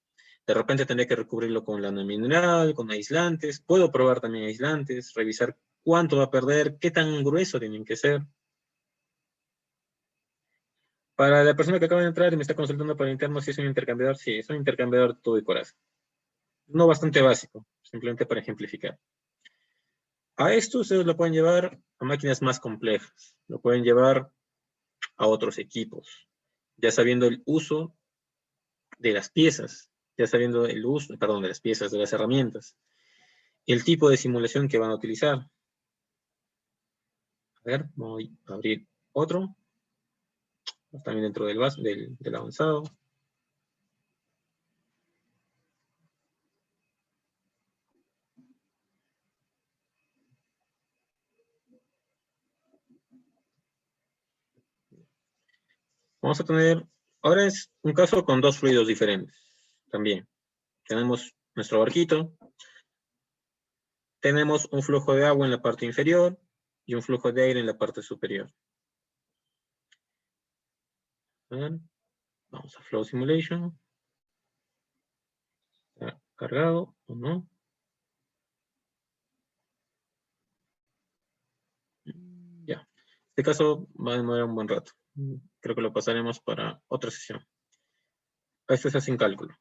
de repente tendré que recubrirlo con lana mineral, con aislantes. Puedo probar también aislantes, revisar cuánto va a perder, qué tan grueso tienen que ser. Para la persona que acaba de entrar y me está consultando por interno si es un intercambiador, sí, es un intercambiador tubo y coraza. No bastante básico, simplemente para ejemplificar. A esto ustedes lo pueden llevar a máquinas más complejas, lo pueden llevar a otros equipos, ya sabiendo el uso de las piezas, ya sabiendo el uso, perdón, de las piezas, de las herramientas, el tipo de simulación que van a utilizar. A ver, voy a abrir otro, también dentro del avanzado. Vamos a tener, ahora es un caso con dos fluidos diferentes también. Tenemos nuestro barquito, tenemos un flujo de agua en la parte inferior y un flujo de aire en la parte superior. Vamos a Flow Simulation. ¿Está cargado o no? Ya. En este caso va a demorar un buen rato. Creo que lo pasaremos para otra sesión. Esto se hace sin cálculo.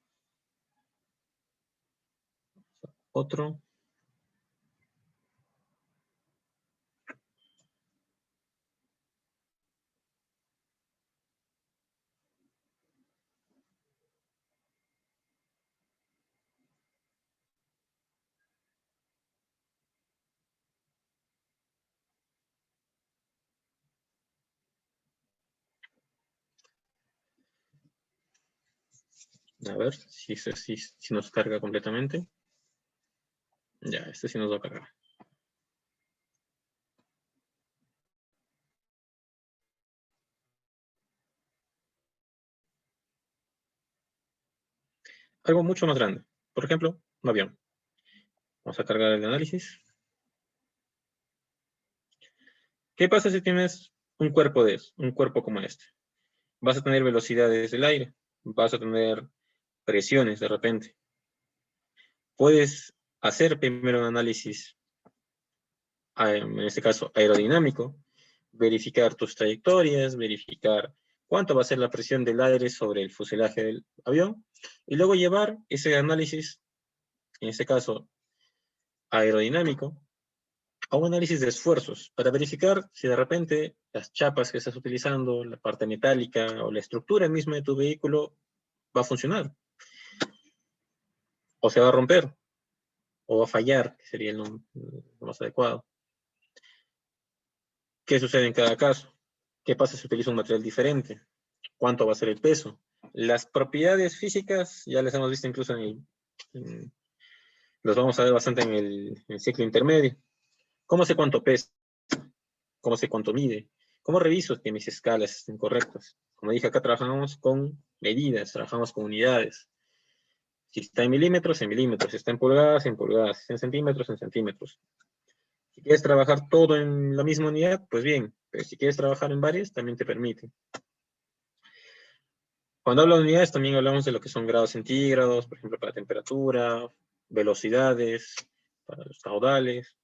Otro. A ver si nos carga completamente. Ya, este sí nos va a cargar. Algo mucho más grande. Por ejemplo, un avión. Vamos a cargar el análisis. ¿Qué pasa si tienes un cuerpo como este? Vas a tener velocidades del aire. Vas a tener presiones de repente. puedes hacer primero un análisis, en este caso aerodinámico, verificar tus trayectorias, verificar cuánto va a ser la presión del aire sobre el fuselaje del avión, y luego llevar ese análisis, en este caso aerodinámico, a un análisis de esfuerzos, para verificar si de repente las chapas que estás utilizando, la parte metálica o la estructura misma de tu vehículo va a funcionar, o se va a romper, o va a fallar, que sería lo más adecuado. ¿Qué sucede en cada caso? ¿Qué pasa si utiliza un material diferente? ¿Cuánto va a ser el peso? Las propiedades físicas ya las hemos visto incluso los vamos a ver bastante en el ciclo intermedio. ¿Cómo sé cuánto pesa? ¿Cómo sé cuánto mide? ¿Cómo reviso que mis escalas estén correctas? Como dije, acá trabajamos con medidas, trabajamos con unidades. Si está en milímetros, en milímetros. Si está en pulgadas, en pulgadas. Si está en centímetros, en centímetros. Si quieres trabajar todo en la misma unidad, pues bien. Pero si quieres trabajar en varias, también te permite. Cuando hablo de unidades, también hablamos de lo que son grados centígrados, por ejemplo, para temperatura, velocidades, para los caudales,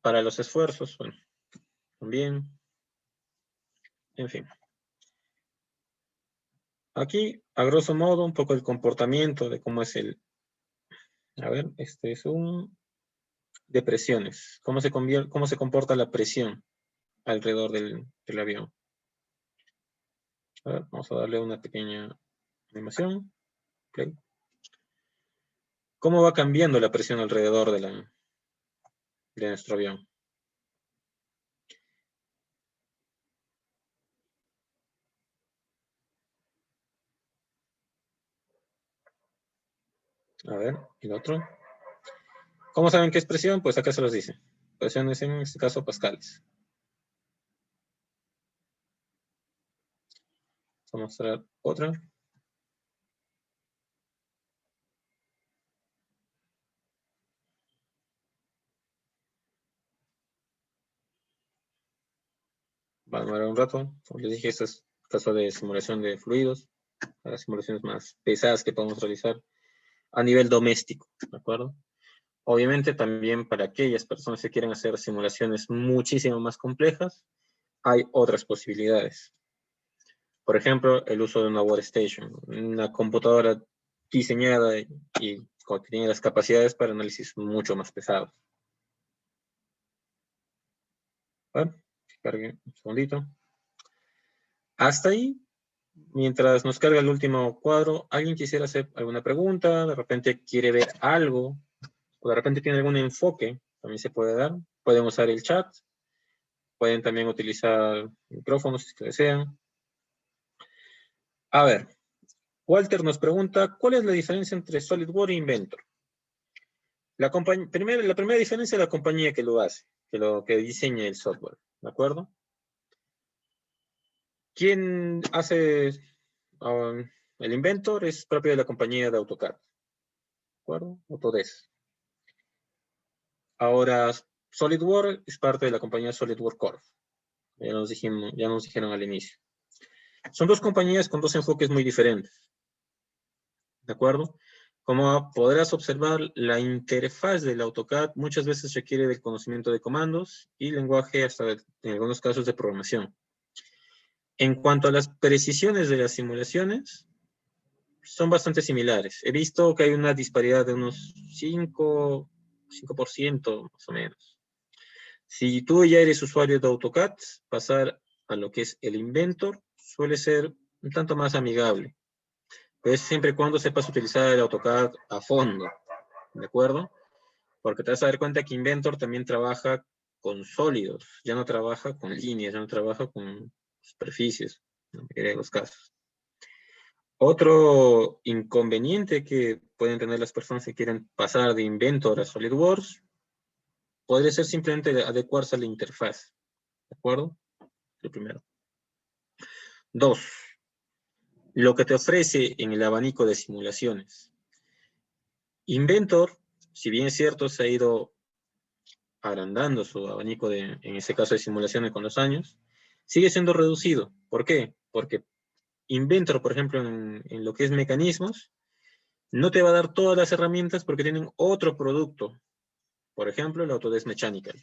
para los esfuerzos, bueno, también, en fin. Aquí, a grosso modo, un poco el comportamiento de cómo es a ver, este es de presiones. Cómo se comporta la presión alrededor del avión. A ver, vamos a darle una pequeña animación. Play. ¿Cómo va cambiando la presión alrededor de nuestro avión? A ver, el otro. ¿Cómo saben qué es presión? Pues acá se los dice. Presión es en este caso pascales. Vamos a mostrar otra. Va a demorar un rato. Como les dije, este es caso de simulación de fluidos. Las simulaciones más pesadas que podemos realizar a nivel doméstico, ¿de acuerdo? Obviamente también para aquellas personas que quieren hacer simulaciones muchísimo más complejas, hay otras posibilidades. Por ejemplo, el uso de una workstation, una computadora diseñada y que tiene las capacidades para análisis mucho más pesados. Bueno, cargue un segundito. Hasta ahí, mientras nos carga el último cuadro, ¿alguien quisiera hacer alguna pregunta? De repente quiere ver algo, o de repente tiene algún enfoque, también se puede dar. Pueden usar el chat, pueden también utilizar micrófonos si desean. A ver, Walter nos pregunta, ¿cuál es la diferencia entre SolidWorks e Inventor? La primera diferencia es la compañía que lo hace, que diseña el software, ¿de acuerdo? ¿Quién hace el Inventor? Es propio de la compañía de AutoCAD, ¿de acuerdo? Autodesk. Ahora, SolidWorks es parte de la compañía SolidWorks Corp. Ya nos dijeron al inicio. Son dos compañías con dos enfoques muy diferentes, ¿de acuerdo? Como podrás observar, la interfaz del AutoCAD muchas veces requiere del conocimiento de comandos y lenguaje hasta en algunos casos de programación. En cuanto a las precisiones de las simulaciones, son bastante similares. He visto que hay una disparidad de unos 5% más o menos. Si tú ya eres usuario de AutoCAD, pasar a lo que es el Inventor suele ser un tanto más amigable. Pero es siempre y cuando sepas utilizar el AutoCAD a fondo, ¿de acuerdo? Porque te vas a dar cuenta que Inventor también trabaja con sólidos, ya no trabaja con líneas, ya no trabaja con superficies, en la mayoría de los casos. Otro inconveniente que pueden tener las personas que quieren pasar de Inventor a SolidWorks podría ser simplemente adecuarse a la interfaz, ¿de acuerdo? Lo primero. 2. Lo que te ofrece en el abanico de simulaciones. Inventor, si bien es cierto, se ha ido agrandando su abanico en este caso de simulaciones con los años, sigue siendo reducido. ¿Por qué? Porque Inventor, por ejemplo, en lo que es mecanismos, No te va a dar todas las herramientas porque tienen otro producto. Por ejemplo, el Autodesk Mechanical,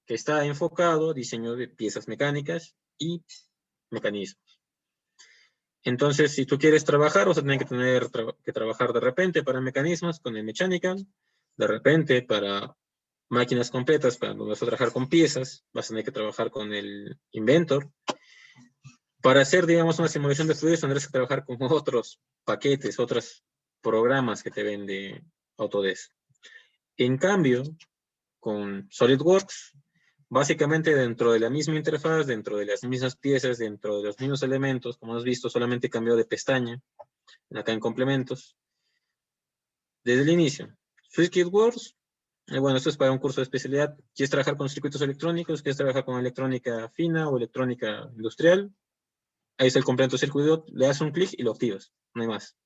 que está enfocado a diseño de piezas mecánicas y mecanismos. Entonces, si tú quieres trabajar, vas a tener que trabajar de repente para mecanismos con el Mechanical, de repente para máquinas completas, para donde vas a trabajar con piezas, vas a tener que trabajar con el Inventor. Para hacer, digamos, una simulación de fluidos, tendrás que trabajar con otros paquetes, otros programas que te vende Autodesk. En cambio, con SolidWorks, básicamente dentro de la misma interfaz, dentro de las mismas piezas, dentro de los mismos elementos, como has visto, solamente cambió de pestaña, acá en complementos, desde el inicio. SwissKidWorks, bueno, esto es para un curso de especialidad. ¿Quieres trabajar con circuitos electrónicos? ¿Quieres trabajar con electrónica fina o electrónica industrial? Ahí está el complemento circuito, le das un clic y lo activas, no hay más.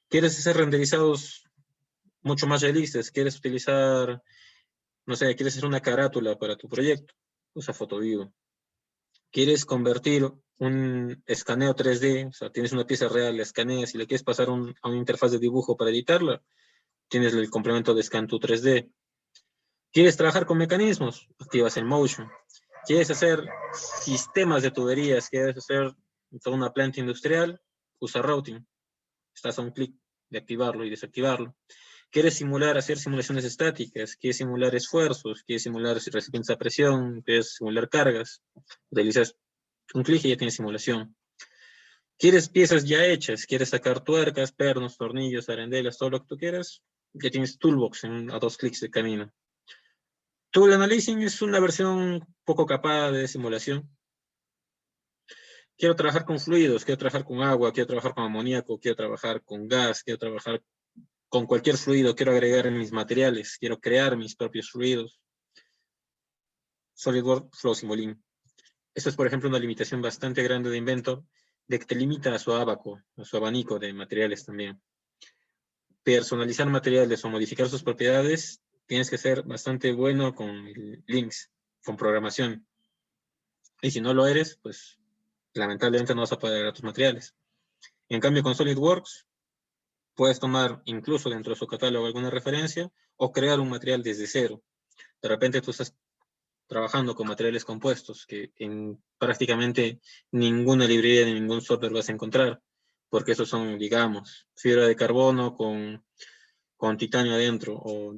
¿Quieres hacer renderizados mucho más realistas? ¿Quieres utilizar, no sé, quieres hacer una carátula para tu proyecto? Usa PhotoView. ¿Quieres convertir un escaneo 3D? O sea, tienes una pieza real, la escaneas y le quieres pasar a una interfaz de dibujo para editarla, tienes el complemento de Scan to 3D. ¿Quieres trabajar con mecanismos? Activas el Motion. ¿Quieres hacer sistemas de tuberías? ¿Quieres hacer toda una planta industrial? Usa Routing. Estás a un clic de activarlo y desactivarlo. ¿Quieres simular, hacer simulaciones estáticas? ¿Quieres simular esfuerzos? ¿Quieres simular recipientes a presión? ¿Quieres simular cargas? Utilizas un clic y ya tienes simulación. ¿Quieres piezas ya hechas? ¿Quieres sacar tuercas, pernos, tornillos, arandelas, todo lo que tú quieras? Ya tienes Toolbox a 2 clics de camino. Tool Analyzing es una versión poco capaz de simulación. Quiero trabajar con fluidos, quiero trabajar con agua, quiero trabajar con amoníaco, quiero trabajar con gas, quiero trabajar con cualquier fluido, quiero agregar mis materiales, quiero crear mis propios fluidos. SolidWorks Flow Simulink. Esto es, por ejemplo, una limitación bastante grande de Inventor, de que te limita a su abaco, a su abanico de materiales también. Personalizar materiales o modificar sus propiedades, tienes que ser bastante bueno con links, con programación. Y si no lo eres, pues lamentablemente no vas a poder agregar tus materiales. En cambio, con SolidWorks, puedes tomar incluso dentro de su catálogo alguna referencia o crear un material desde cero. De repente tú estás trabajando con materiales compuestos que en prácticamente ninguna librería ni ningún software vas a encontrar, porque esos son, digamos, fibra de carbono con titanio adentro, o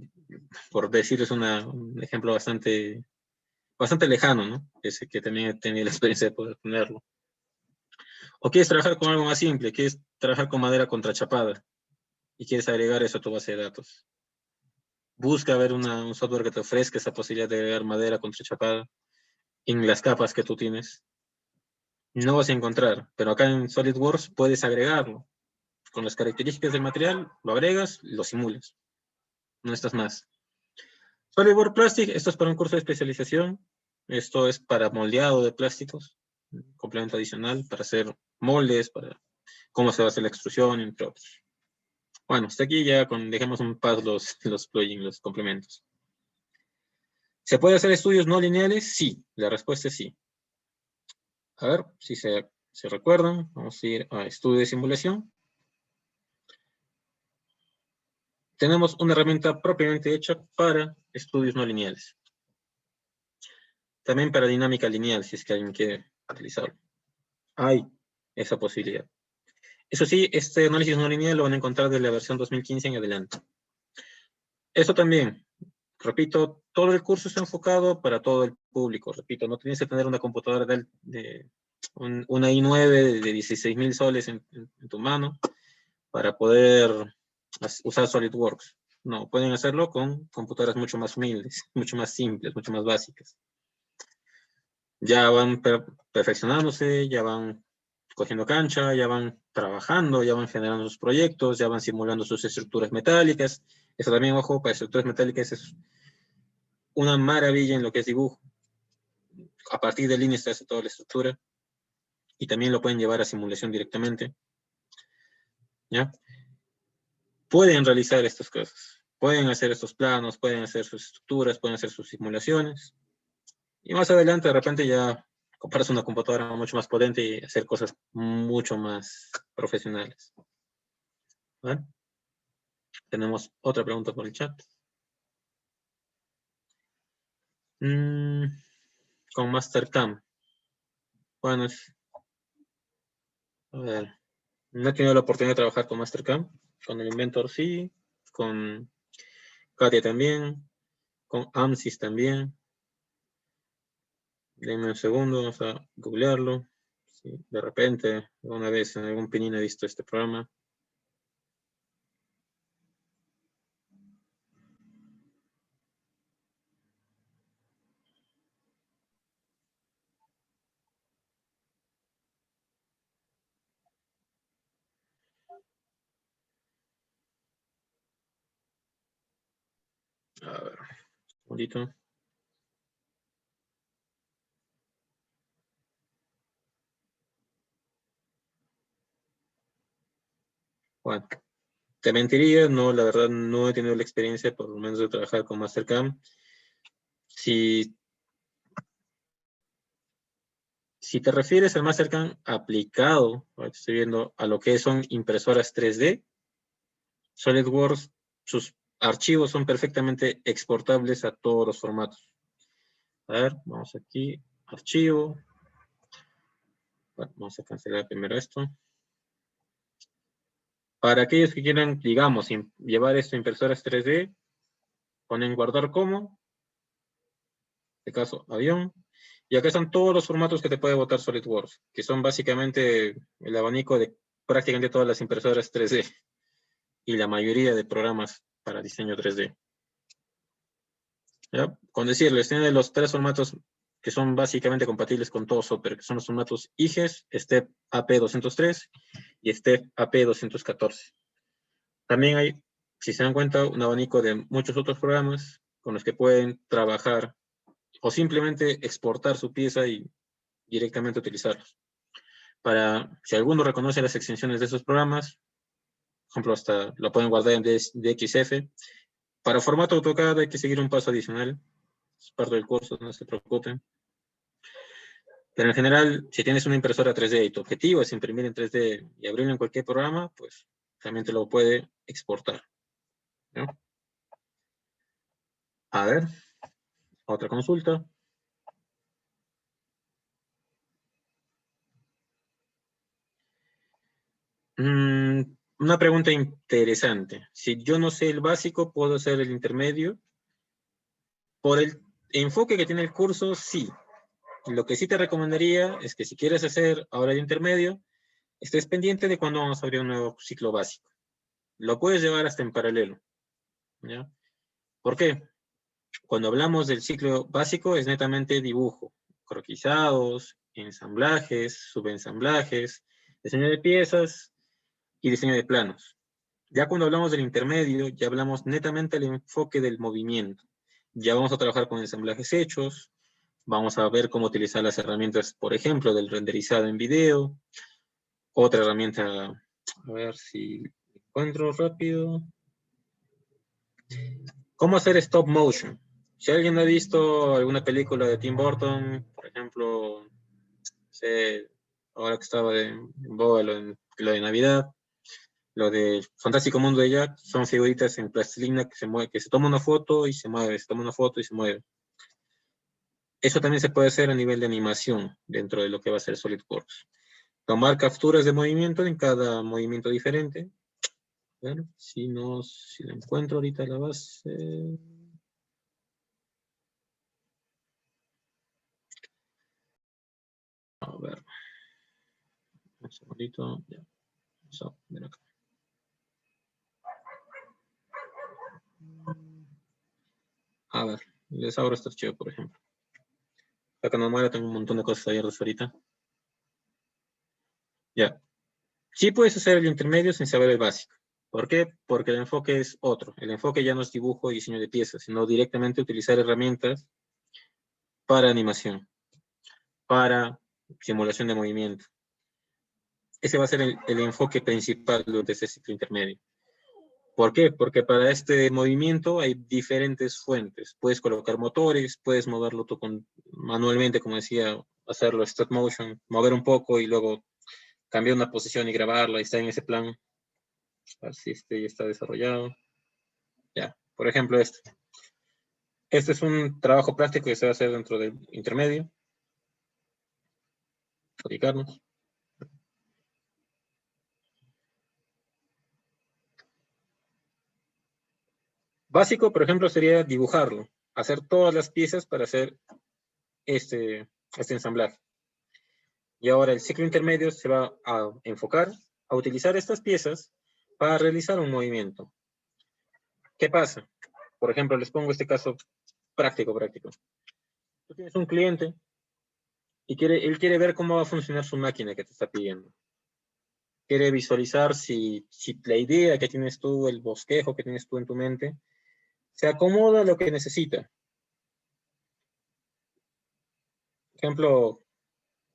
por decirles un ejemplo bastante lejano, ¿no? Ese que también he tenido la experiencia de poder ponerlo. O quieres trabajar con algo más simple, quieres trabajar con madera contrachapada y quieres agregar eso a tu base de datos. Busca ver un software que te ofrezca esa posibilidad de agregar madera contrachapada en las capas que tú tienes. No vas a encontrar, pero acá en SolidWorks puedes agregarlo. Con las características del material, lo agregas, lo simulas. No estás más. SolidWorks Plastic, esto es para un curso de especialización. Esto es para moldeado de plásticos. Complemento adicional para hacer moldes, para cómo se va a hacer la extrusión, entre otros. Bueno, hasta aquí ya dejemos un paz los plugins, los complementos. ¿Se puede hacer estudios no lineales? Sí, la respuesta es sí. A ver si se recuerdan. Vamos a ir a estudio de simulación. Tenemos una herramienta propiamente hecha para estudios no lineales. También para dinámica lineal, si es que alguien quiere utilizarlo. Hay esa posibilidad. Eso sí, este análisis no lineal lo van a encontrar de la versión 2015 en adelante. Eso también, repito, todo el curso está enfocado para todo el público. Repito, no tienes que tener una computadora una i9 de 16.000 soles en tu mano para poder usar SolidWorks. No, pueden hacerlo con computadoras mucho más humildes, mucho más simples, mucho más básicas. Ya van perfeccionándose, ya van cogiendo cancha, ya van trabajando, ya van generando sus proyectos, ya van simulando sus estructuras metálicas. Eso también, ojo, para estructuras metálicas es una maravilla en lo que es dibujo. A partir de líneas se hace toda la estructura y también lo pueden llevar a simulación directamente. ¿Ya? Pueden realizar estas cosas. Pueden hacer estos planos, pueden hacer sus estructuras, pueden hacer sus simulaciones. Y más adelante, de repente, ya compras una computadora mucho más potente y hacer cosas mucho más profesionales. ¿Vale? Tenemos otra pregunta por el chat. Con Mastercam. Bueno, a ver, no he tenido la oportunidad de trabajar con Mastercam. Con el Inventor sí, con Katia también, con AMSYS también. Denme un segundo, vamos a googlearlo. Sí, de repente, una vez en algún pinin he visto este programa. A ver, un segundito. Bueno, te mentiría, no, la verdad no he tenido la experiencia, por lo menos, de trabajar con Mastercam. Si te refieres al Mastercam aplicado, estoy viendo a lo que son impresoras 3D, SolidWorks, sus archivos son perfectamente exportables a todos los formatos. A ver, vamos aquí, archivo. Bueno, vamos a cancelar primero esto. Para aquellos que quieran, digamos, llevar esto a impresoras 3D, ponen guardar como, en este caso, avión. Y acá están todos los formatos que te puede botar SolidWorks, que son básicamente el abanico de prácticamente todas las impresoras 3D y la mayoría de programas para diseño 3D. ¿Ya? Con decirles, tiene los 3 formatos que son básicamente compatibles con todo software, que son los formatos IGES, STEP AP203 y STEP AP214. También hay, si se dan cuenta, un abanico de muchos otros programas con los que pueden trabajar o simplemente exportar su pieza y directamente utilizarlos. Si alguno reconoce las extensiones de esos programas, por ejemplo, hasta lo pueden guardar en DXF. Para formato AutoCAD hay que seguir un paso adicional. Es parte del curso, no se preocupen. Pero en general, si tienes una impresora 3D y tu objetivo es imprimir en 3D y abrirlo en cualquier programa, pues también te lo puede exportar, ¿no? A ver, otra consulta. Una pregunta interesante. Si yo no sé el básico, ¿puedo hacer el intermedio? Por el enfoque que tiene el curso, sí. Lo que sí te recomendaría es que si quieres hacer ahora el intermedio, estés pendiente de cuándo vamos a abrir un nuevo ciclo básico. Lo puedes llevar hasta en paralelo, ¿ya? ¿Por qué? Cuando hablamos del ciclo básico es netamente dibujo, croquisados, ensamblajes, subensamblajes, diseño de piezas y diseño de planos. Ya cuando hablamos del intermedio, ya hablamos netamente del enfoque del movimiento. Ya vamos a trabajar con ensamblajes hechos, vamos a ver cómo utilizar las herramientas, por ejemplo, del renderizado en video. Otra herramienta, a ver si encuentro rápido. ¿Cómo hacer stop motion? Si alguien ha visto alguna película de Tim Burton, por ejemplo, sé, ahora que estaba en boga lo de Navidad, lo de Fantástico Mundo de Jack, son figuritas en plastilina que se mueve, que se toma una foto y se mueve, se toma una foto y se mueve. Eso también se puede hacer a nivel de animación dentro de lo que va a ser SolidWorks. Tomar capturas de movimiento en cada movimiento diferente. Bueno, si lo encuentro ahorita la base. A ver. Un segundito. Ya. Vamos a ver acá. A ver, les abro este archivo, por ejemplo. Acá no muera, tengo un montón de cosas abiertas ahorita. Ya. Sí puedes hacer el intermedio sin saber el básico. ¿Por qué? Porque el enfoque es otro. El enfoque ya no es dibujo y diseño de piezas, sino directamente utilizar herramientas para animación, para simulación de movimiento. Ese va a ser el enfoque principal de este ciclo intermedio. ¿Por qué? Porque para este movimiento hay diferentes fuentes. Puedes colocar motores, puedes moverlo tú manualmente, como decía, hacerlo stop motion, mover un poco y luego cambiar una posición y grabarla y está en ese plan. A ver si este ya está desarrollado. Ya, por ejemplo, este. Este es un trabajo práctico que se va a hacer dentro del intermedio. Fabricarnos. Básico, por ejemplo, sería dibujarlo. Hacer todas las piezas para hacer este ensamblaje. Y ahora el ciclo intermedio se va a enfocar a utilizar estas piezas para realizar un movimiento. ¿Qué pasa? Por ejemplo, les pongo este caso práctico. Tú tienes un cliente y él quiere ver cómo va a funcionar su máquina que te está pidiendo. Quiere visualizar si la idea que tienes tú, el bosquejo que tienes tú en tu mente, se acomoda a lo que necesita. Ejemplo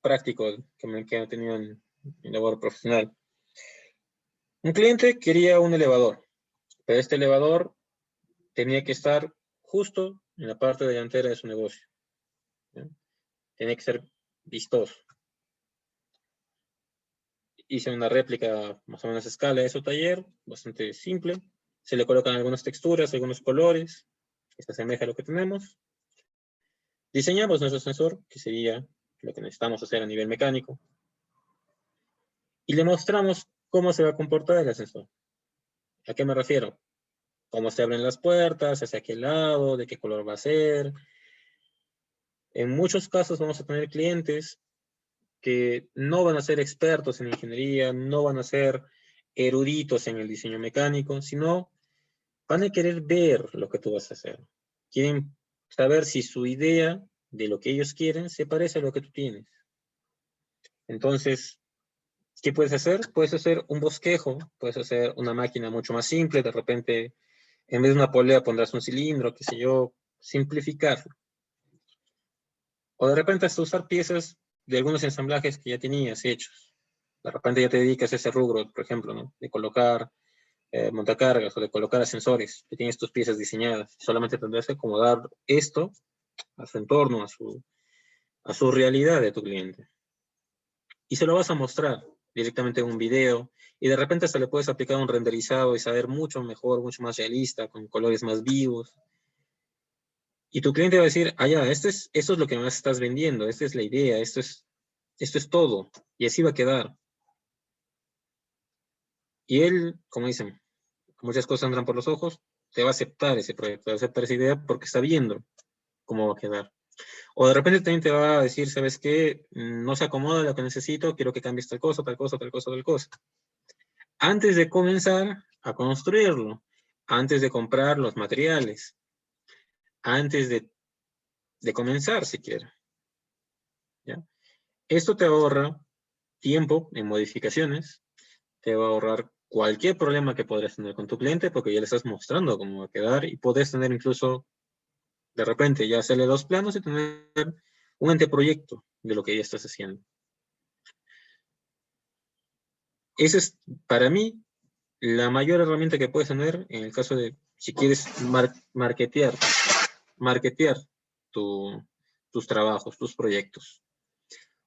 práctico que he tenido en labor profesional. Un cliente quería un elevador, pero este elevador tenía que estar justo en la parte delantera de su negocio. ¿Ya? Tenía que ser vistoso. Hice una réplica más o menos a escala de su taller, bastante simple. Se le colocan algunas texturas, algunos colores, que se asemeja a lo que tenemos. Diseñamos nuestro sensor, que sería lo que necesitamos hacer a nivel mecánico. Y le mostramos cómo se va a comportar el sensor. ¿A qué me refiero? Cómo se abren las puertas, hacia qué lado, de qué color va a ser. En muchos casos vamos a tener clientes que no van a ser expertos en ingeniería, no van a ser eruditos en el diseño mecánico, sino van a querer ver lo que tú vas a hacer. Quieren saber si su idea de lo que ellos quieren se parece a lo que tú tienes. Entonces, ¿qué puedes hacer? Puedes hacer un bosquejo, puedes hacer una máquina mucho más simple, de repente, en vez de una polea pondrás un cilindro, qué sé yo, simplificarlo. O de repente hasta usar piezas de algunos ensamblajes que ya tenías hechos. De repente ya te dedicas a ese rubro, por ejemplo, ¿no? De colocar montacargas o de colocar ascensores, que tienes tus piezas diseñadas. Solamente tendrás que acomodar esto a su entorno, a su realidad de tu cliente. Y se lo vas a mostrar directamente en un video, y de repente hasta le puedes aplicar un renderizado y saber mucho mejor, mucho más realista, con colores más vivos. Y tu cliente va a decir, ah, ya, esto es lo que más estás vendiendo, esta es la idea, esto es todo, y así va a quedar. Y él, como dicen, muchas cosas entran por los ojos, te va a aceptar ese proyecto, va a aceptar esa idea porque está viendo cómo va a quedar. O de repente también te va a decir, ¿sabes qué? No se acomoda lo que necesito, quiero que cambies tal cosa, tal cosa, tal cosa, tal cosa. Antes de comenzar a construirlo, antes de comprar los materiales, antes de comenzar siquiera. ¿Ya? Esto te ahorra tiempo en modificaciones, te va a ahorrar cualquier problema que podrías tener con tu cliente porque ya le estás mostrando cómo va a quedar y podés tener incluso, de repente, ya hacerle 2 planos y tener un anteproyecto de lo que ya estás haciendo. Esa es, para mí, la mayor herramienta que puedes tener en el caso de, si quieres marketear tus trabajos, tus proyectos.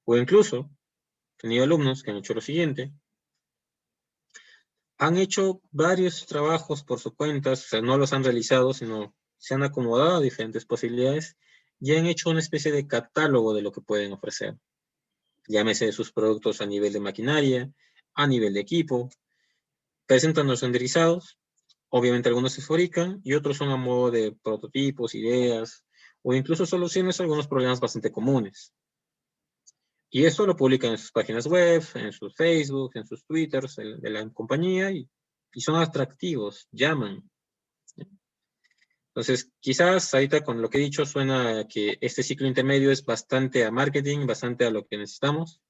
O incluso, he tenido alumnos que han hecho lo siguiente, han hecho varios trabajos por su cuenta, o sea, no los han realizado, sino se han acomodado a diferentes posibilidades y han hecho una especie de catálogo de lo que pueden ofrecer. Llámese sus productos a nivel de maquinaria, a nivel de equipo, presentan los renderizados, obviamente algunos se fabrican y otros son a modo de prototipos, ideas, o incluso soluciones a algunos problemas bastante comunes. Y esto lo publican en sus páginas web, en sus Facebook, en sus Twitters de la compañía y son atractivos, llaman. Entonces, quizás ahorita con lo que he dicho suena que este ciclo intermedio es bastante a marketing, bastante a lo que necesitamos.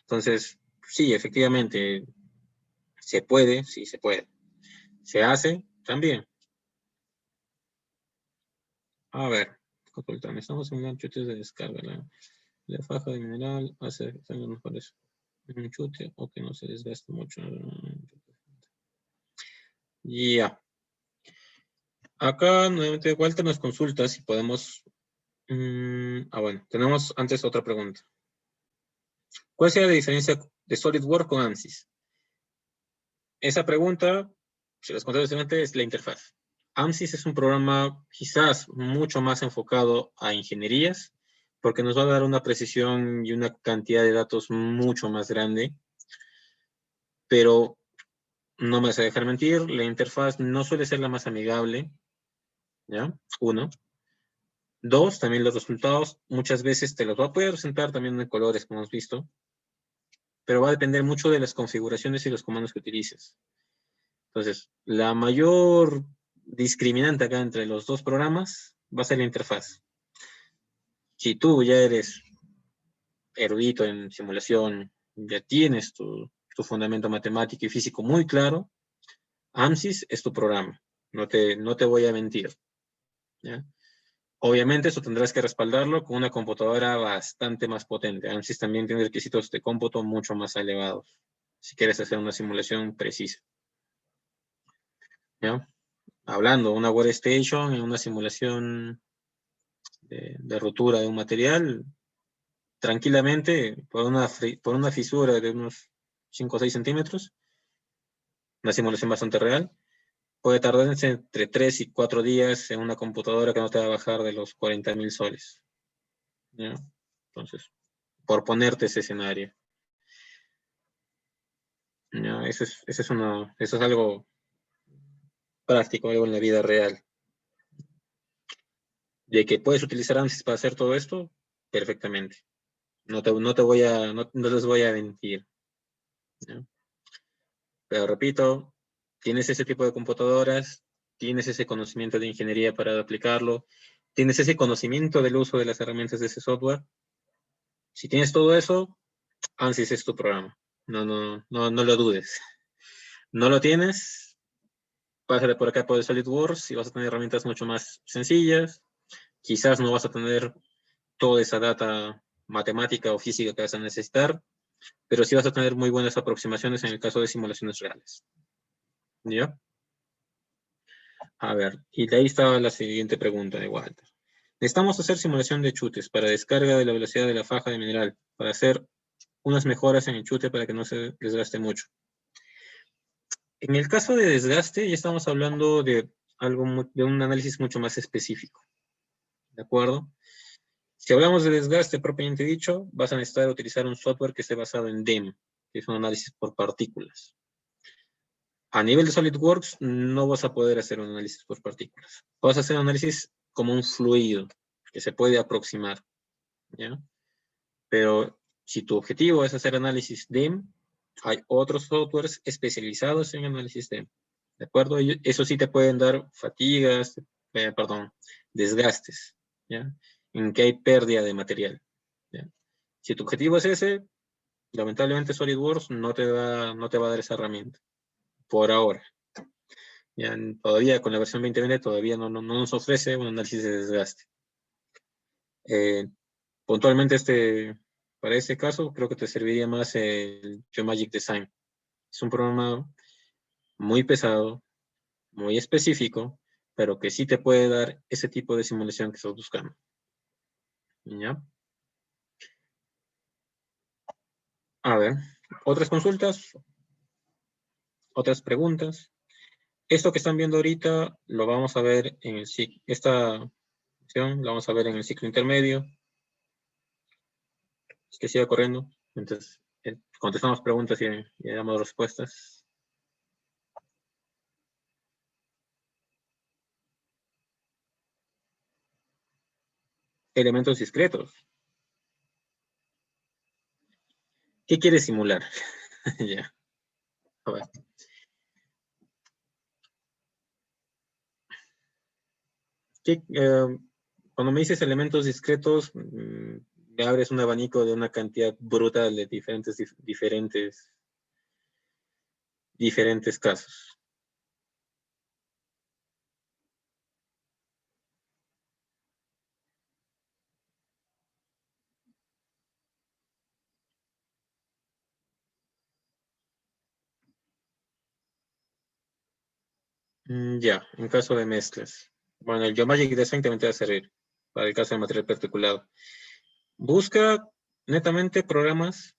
Entonces, sí, efectivamente, se puede, sí se puede. ¿Se hace? También. A ver, consultame, estamos en un chute de descarga. La faja de mineral hace daño mejores en un chute o que no se desgaste mucho. Ya. Acá nuevamente Walter nos consulta si podemos... bueno, tenemos antes otra pregunta. ¿Cuál sería la diferencia de SolidWorks con ANSYS? Esa pregunta si les conté antes, es la interfaz. ANSYS es un programa quizás mucho más enfocado a ingenierías, porque nos va a dar una precisión y una cantidad de datos mucho más grande, pero no me vas a dejar mentir, la interfaz no suele ser la más amigable, ¿ya? Uno. Dos, también los resultados muchas veces te los va a poder presentar también en colores, como hemos visto, pero va a depender mucho de las configuraciones y los comandos que utilices. Entonces, la mayor discriminante acá entre los dos programas va a ser la interfaz. Si tú ya eres erudito en simulación, ya tienes tu fundamento matemático y físico muy claro, ANSYS es tu programa. No te voy a mentir, ¿ya? Obviamente eso tendrás que respaldarlo con una computadora bastante más potente. ANSYS también tiene requisitos de cómputo mucho más elevados, si quieres hacer una simulación precisa, ¿ya? Hablando, una workstation en una simulación de rotura de un material, tranquilamente, por una fisura de unos 5 o 6 centímetros, una simulación bastante real, puede tardarse entre 3 y 4 días en una computadora que no te va a bajar de los 40.000 soles, ¿ya? Entonces, por ponerte ese escenario, ¿ya? Eso es algo práctico, algo en la vida real. De que puedes utilizar ANSYS para hacer todo esto, perfectamente. No les voy a mentir, ¿ya? Pero repito, tienes ese tipo de computadoras, tienes ese conocimiento de ingeniería para aplicarlo, tienes ese conocimiento del uso de las herramientas de ese software. Si tienes todo eso, ANSYS es tu programa. No lo dudes. No lo tienes, pásale por acá por el SolidWorks y vas a tener herramientas mucho más sencillas. Quizás no vas a tener toda esa data matemática o física que vas a necesitar, pero sí vas a tener muy buenas aproximaciones en el caso de simulaciones reales. ¿Ya? A ver, y de ahí estaba la siguiente pregunta de Walter. Necesitamos hacer simulación de chutes para descarga de la velocidad de la faja de mineral, para hacer unas mejoras en el chute para que no se desgaste mucho. En el caso de desgaste, ya estamos hablando de de un análisis mucho más específico. ¿De acuerdo? Si hablamos de desgaste propiamente dicho, vas a necesitar utilizar un software que esté basado en DEM, que es un análisis por partículas. A nivel de SolidWorks, no vas a poder hacer un análisis por partículas. Vas a hacer un análisis como un fluido, que se puede aproximar, ¿ya? Pero si tu objetivo es hacer análisis DEM, hay otros softwares especializados en análisis DEM, ¿de acuerdo? Eso sí te pueden dar fatigas, desgastes, ¿ya? En que hay pérdida de material, ¿ya? Si tu objetivo es ese, lamentablemente SolidWorks no te va a dar esa herramienta, por ahora. Ya, todavía con la versión 2020 todavía no nos ofrece un análisis de desgaste. Puntualmente para este caso creo que te serviría más el Geomagic Design. Es un programa muy pesado, muy específico, pero que sí te puede dar ese tipo de simulación que estás buscando. ¿Ya? A ver, otras consultas, otras preguntas. Esto que están viendo ahorita lo vamos a ver en el ciclo. Esta opción la vamos a ver en el ciclo intermedio. Es que siga corriendo. Entonces, contestamos preguntas y damos respuestas. Elementos discretos. ¿Qué quieres simular? Ya. A ver. Cuando me dices elementos discretos, me abres un abanico de una cantidad brutal de diferentes casos. Ya, en caso de mezclas. Bueno, el Geomagic Design también te va a servir para el caso de material particulado. Busca netamente programas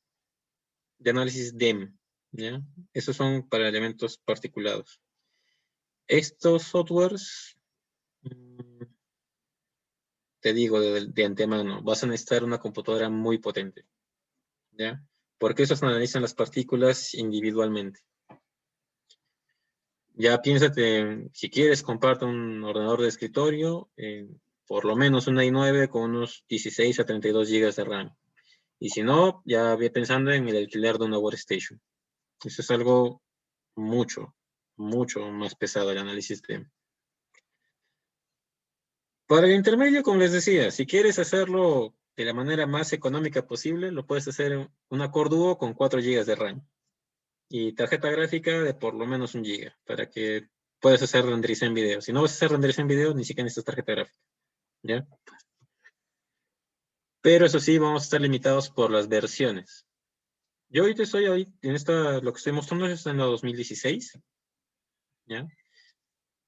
de análisis DEM, ¿ya? Esos son para elementos particulados. Estos softwares, te digo de antemano, vas a necesitar una computadora muy potente, ¿ya? Porque esos analizan las partículas individualmente. Ya piénsate, si quieres, comparte un ordenador de escritorio, por lo menos un i9 con unos 16 a 32 GB de RAM. Y si no, ya voy pensando en el alquiler de una workstation. Eso es algo mucho, mucho más pesado el análisis de... Para el intermedio, como les decía, si quieres hacerlo de la manera más económica posible, lo puedes hacer en una Core Duo con 4 GB de RAM y tarjeta gráfica de por lo menos 1 GB para que puedas hacer renderización en video. Si no vas a hacer renderización en video, ni siquiera necesitas tarjeta gráfica, ¿ya? Pero eso sí, vamos a estar limitados por las versiones. Yo ahorita estoy ahí, en esta, lo que estoy mostrando es en la 2016, ¿ya?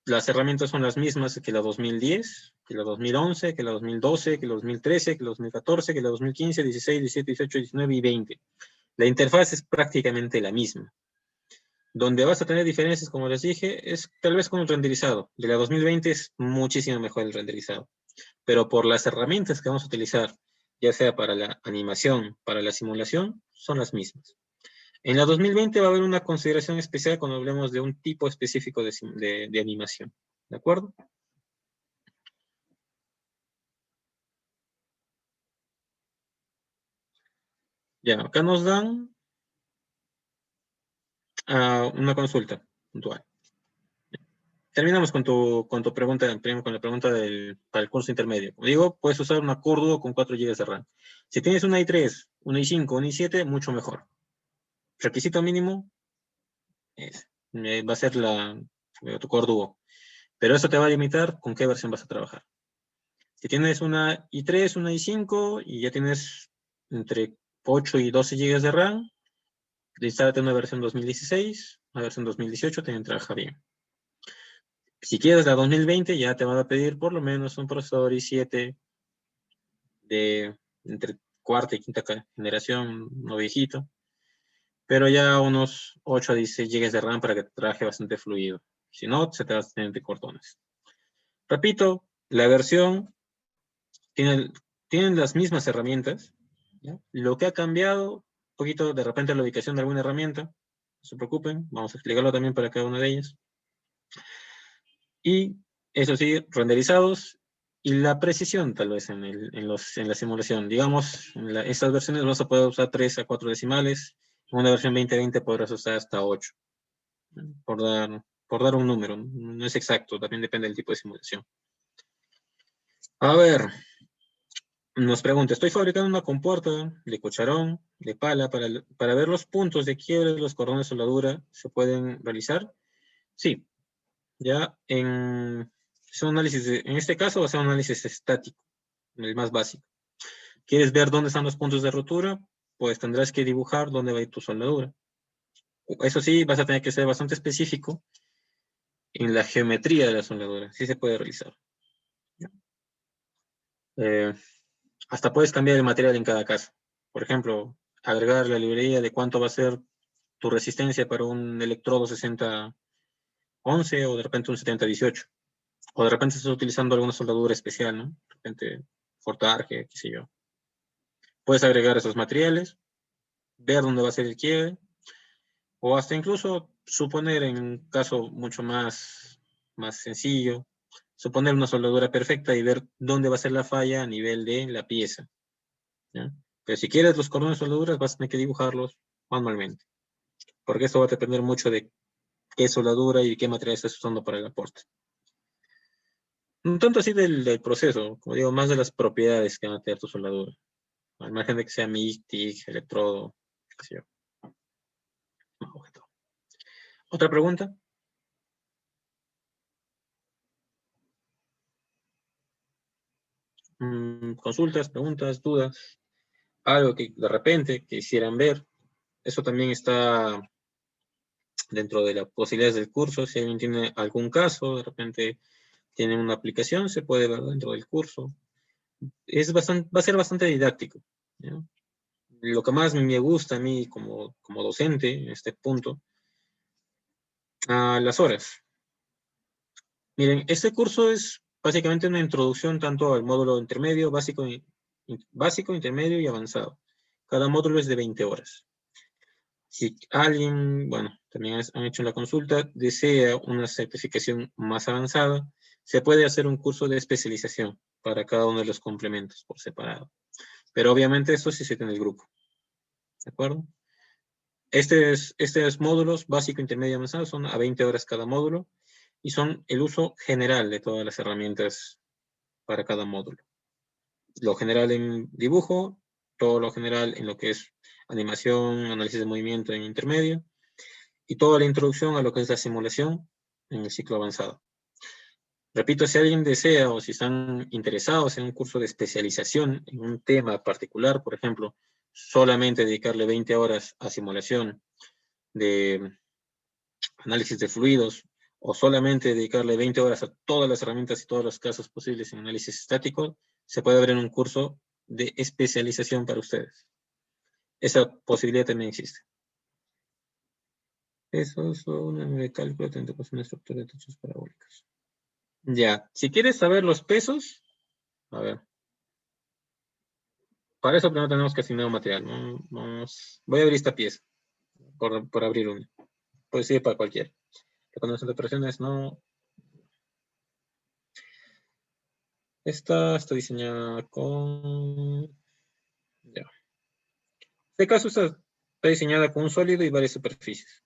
Las herramientas son las mismas que la 2010, que la 2011, que la 2012, que la 2013, que la 2014, que la 2015, 16, 17, 18, 19 y 20. La interfaz es prácticamente la misma. Donde vas a tener diferencias, como les dije, es tal vez con el renderizado. De la 2020 es muchísimo mejor el renderizado. Pero por las herramientas que vamos a utilizar, ya sea para la animación, para la simulación, son las mismas. En la 2020 va a haber una consideración especial cuando hablemos de un tipo específico de animación. ¿De acuerdo? Ya, acá nos dan una consulta puntual. Terminamos con tu pregunta, con la pregunta para el curso intermedio. Como digo, puedes usar una Core Duo con 4 GB de RAM. Si tienes una i3, una i5, una i7, mucho mejor. Requisito mínimo va a ser tu Core Duo. Pero eso te va a limitar con qué versión vas a trabajar. Si tienes una i3, una i5 y ya tienes entre 8 y 12 GB de RAM, instálate una versión 2016, una versión 2018 también trabaja bien. Si quieres la 2020, ya te van a pedir por lo menos un procesador i7 de entre cuarta y quinta generación, no viejito, pero ya unos 8 a 16 GB de RAM para que trabaje bastante fluido. Si no, se te va a tener de cortones. Repito, la versión tienen las mismas herramientas, ¿ya? Lo que ha cambiado un poquito de repente la ubicación de alguna herramienta, no se preocupen, vamos a explicarlo también para cada una de ellas. Y eso sí, renderizados y la precisión tal vez en la simulación. Digamos, estas versiones vas a poder usar 3 a 4 decimales, en una versión 2020 podrás usar hasta 8, por dar un número, no es exacto, también depende del tipo de simulación. A ver, nos pregunta, estoy fabricando una compuerta de cucharón, de pala, para ver los puntos de quiebre de los cordones de soldadura, ¿se pueden realizar? Sí, ya en este caso va a ser un análisis estático, el más básico. ¿Quieres ver dónde están los puntos de rotura? Pues tendrás que dibujar dónde va a ir tu soldadura. Eso sí, vas a tener que ser bastante específico en la geometría de la soldadura, sí se puede realizar. Eh, Hasta puedes cambiar el material en cada caso. Por ejemplo, agregar la librería de cuánto va a ser tu resistencia para un electrodo 6011 o de repente un 7018. O de repente estás utilizando alguna soldadura especial, ¿no? De repente fortarge, qué sé yo. Puedes agregar esos materiales, ver dónde va a ser el quiebre, o hasta incluso suponer en un caso mucho más sencillo, suponer una soldadura perfecta y ver dónde va a ser la falla a nivel de la pieza, ¿ya? Pero si quieres los cordones de soldaduras vas a tener que dibujarlos manualmente, porque esto va a depender mucho de qué soldadura y qué material estás usando para el aporte. No tanto así del proceso, como digo, más de las propiedades que van a tener tu soldadura. Al margen de que sea MIG, TIG, electrodo, qué sé yo. ¿Otra pregunta? Consultas, preguntas, dudas, algo que de repente quisieran ver. Eso también está dentro de las posibilidades del curso. Si alguien tiene algún caso, de repente tiene una aplicación, se puede ver dentro del curso. Va a ser bastante didáctico, ¿no? Lo que más me gusta a mí como docente en este punto, las horas. Miren, este curso es básicamente una introducción tanto al módulo intermedio, básico, intermedio y avanzado. Cada módulo es de 20 horas. Si alguien, bueno, también han hecho la consulta, desea una certificación más avanzada, se puede hacer un curso de especialización para cada uno de los complementos por separado. Pero obviamente esto sí se tiene el grupo. ¿De acuerdo? Estos módulos, básico, intermedio y avanzado, son a 20 horas cada módulo y son el uso general de todas las herramientas para cada módulo. Lo general en dibujo, todo lo general en lo que es animación, análisis de movimiento en intermedio, y toda la introducción a lo que es la simulación en el ciclo avanzado. Repito, si alguien desea o si están interesados en un curso de especialización en un tema particular, por ejemplo, solamente dedicarle 20 horas a simulación de análisis de fluidos, o solamente dedicarle 20 horas a todas las herramientas y todos los casos posibles en análisis estático, se puede abrir un curso de especialización para ustedes. Esa posibilidad también existe. Eso es un cálculo de una estructura de techos parabólicos. Ya, si quieres saber los pesos, a ver. Para eso primero tenemos que asignar un material. Voy a abrir esta pieza, por abrir una. Puede ser para cualquiera. La condición de operaciones no. Esta está diseñada con... Ya. En este caso está diseñada con un sólido y varias superficies.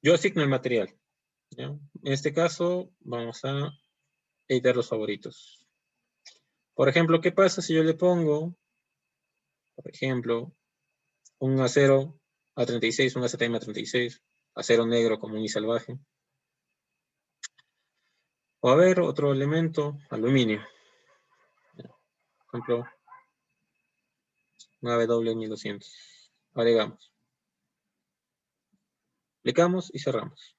Yo asigno el material. ¿Ya? En este caso vamos a editar los favoritos. Por ejemplo, ¿qué pasa si yo le pongo, por ejemplo, un acero A36, un AZM A36, acero negro común y salvaje? O a ver, otro elemento, aluminio. Por ejemplo, 9W1200. Agregamos. Aplicamos y cerramos.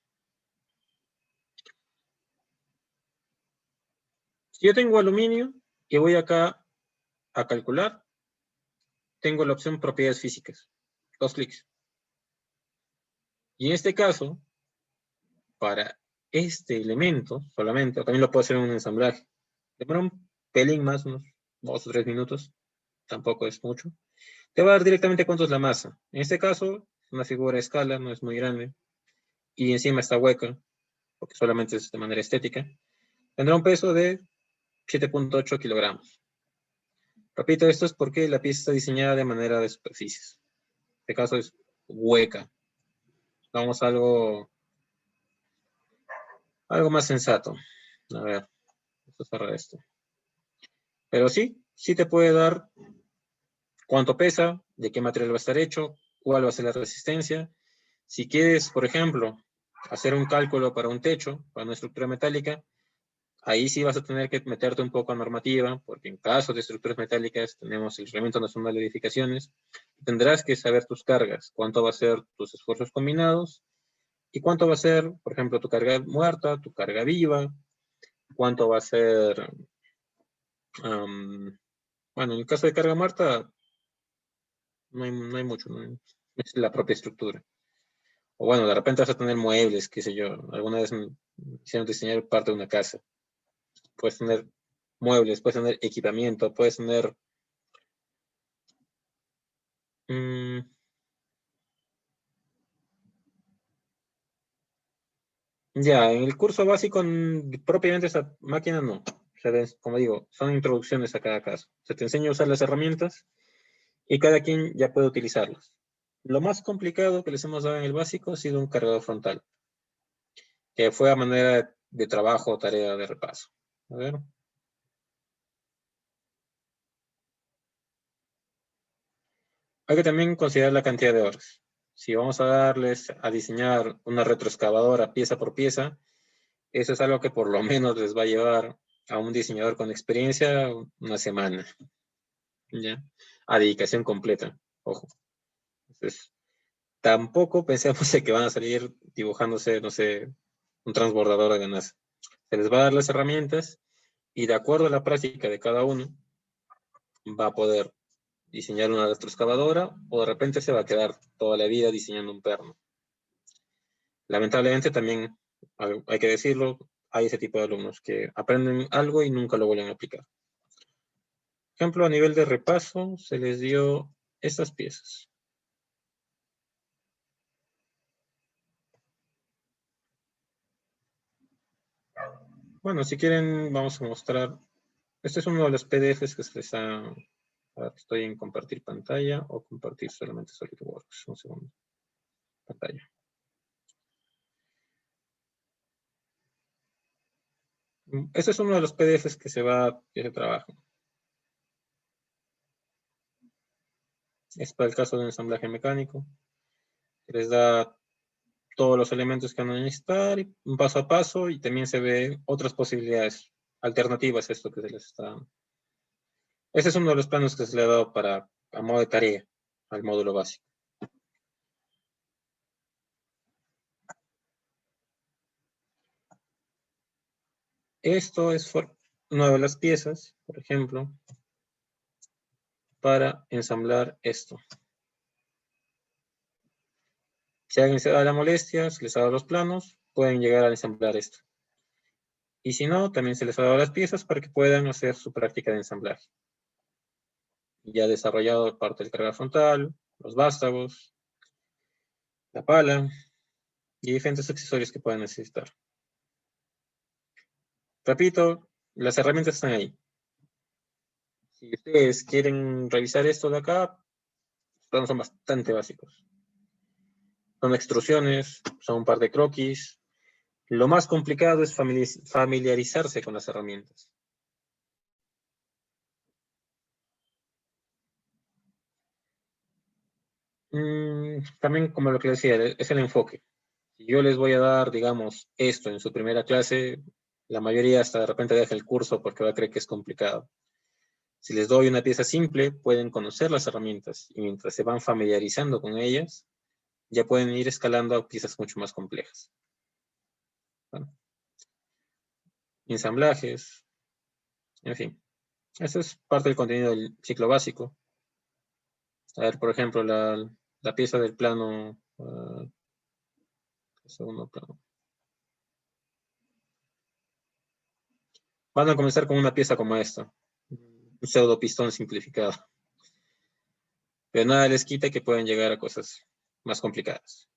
Si yo tengo aluminio y voy acá a calcular, tengo la opción propiedades físicas. 2 clics. Y en este caso, para este elemento solamente, o también lo puedo hacer en un ensamblaje, demora un pelín más, unos 2 o 3 minutos, tampoco es mucho. Te va a dar directamente cuánto es la masa. En este caso, es una figura a escala, no es muy grande, y encima está hueca, porque solamente es de manera estética. Tendrá un peso de 7.8 kilogramos. Repito, esto es porque la pieza está diseñada de manera de superficies. En este caso es hueca. Vamos a algo más sensato. A ver, vamos a cerrar esto. Pero sí te puede dar cuánto pesa, de qué material va a estar hecho, cuál va a ser la resistencia. Si quieres, por ejemplo, hacer un cálculo para un techo, para una estructura metálica, ahí sí vas a tener que meterte un poco a normativa, porque en caso de estructuras metálicas tenemos el Reglamento Nacional de Edificaciones. Tendrás que saber tus cargas, cuánto va a ser tus esfuerzos combinados y cuánto va a ser, por ejemplo, tu carga muerta, tu carga viva, cuánto va a ser, bueno, en el caso de carga muerta no hay mucho, ¿no? Es la propia estructura. O bueno, de repente vas a tener muebles, qué sé yo. Alguna vez me hicieron diseñar parte de una casa. Puedes tener muebles, puedes tener equipamiento, puedes tener... ya, en el curso básico, propiamente esa máquina no. O sea, como digo, son introducciones a cada caso. Se te enseña a usar las herramientas y cada quien ya puede utilizarlas. Lo más complicado que les hemos dado en el básico ha sido un cargador frontal, que fue a manera de trabajo o tarea de repaso. A ver. Hay que también considerar la cantidad de horas. Si vamos a darles a diseñar una retroexcavadora pieza por pieza, eso es algo que por lo menos les va a llevar a un diseñador con experiencia una semana, ¿ya? A dedicación completa, ojo. Entonces, tampoco pensemos en que van a salir dibujándose, no sé, un transbordador de NASA. Se les va a dar las herramientas y de acuerdo a la práctica de cada uno, va a poder diseñar una retroexcavadora o de repente se va a quedar toda la vida diseñando un perno. Lamentablemente también, hay que decirlo, hay ese tipo de alumnos que aprenden algo y nunca lo vuelven a aplicar. Por ejemplo, a nivel de repaso, se les dio estas piezas. Bueno, si quieren, vamos a mostrar. Este es uno de los PDFs que se les ha... Ahora estoy en compartir pantalla o compartir solamente SolidWorks. Un segundo. Pantalla. Este es uno de los PDFs que se va a ese trabajo. Es para el caso de un ensamblaje mecánico. Les da todos los elementos que van a necesitar, un paso a paso, y también se ve otras posibilidades, alternativas a esto que se les está dando. Este es uno de los planos que se le ha dado a modo de tarea al módulo básico. Esto es una de las piezas, por ejemplo, para ensamblar esto. Si alguien se da la molestia, se les ha dado los planos, pueden llegar a ensamblar esto. Y si no, también se les ha dado las piezas para que puedan hacer su práctica de ensamblaje. Ya desarrollado parte del carga frontal, los vástagos, la pala y diferentes accesorios que puedan necesitar. Repito, las herramientas están ahí. Si ustedes quieren revisar esto de acá, los planos son bastante básicos. Son extrusiones, son un par de croquis. Lo más complicado es familiarizarse con las herramientas. También, como lo que decía, es el enfoque. Si yo les voy a dar, digamos, esto en su primera clase, la mayoría hasta de repente deja el curso porque va a creer que es complicado. Si les doy una pieza simple, pueden conocer las herramientas y mientras se van familiarizando con ellas, ya pueden ir escalando a piezas mucho más complejas. Bueno, ensamblajes, en fin. Eso es parte del contenido del ciclo básico. A ver, por ejemplo, la pieza del plano, segundo plano. Van a comenzar con una pieza como esta, un pseudo pistón simplificado. Pero nada les quita que pueden llegar a cosas más complicadas.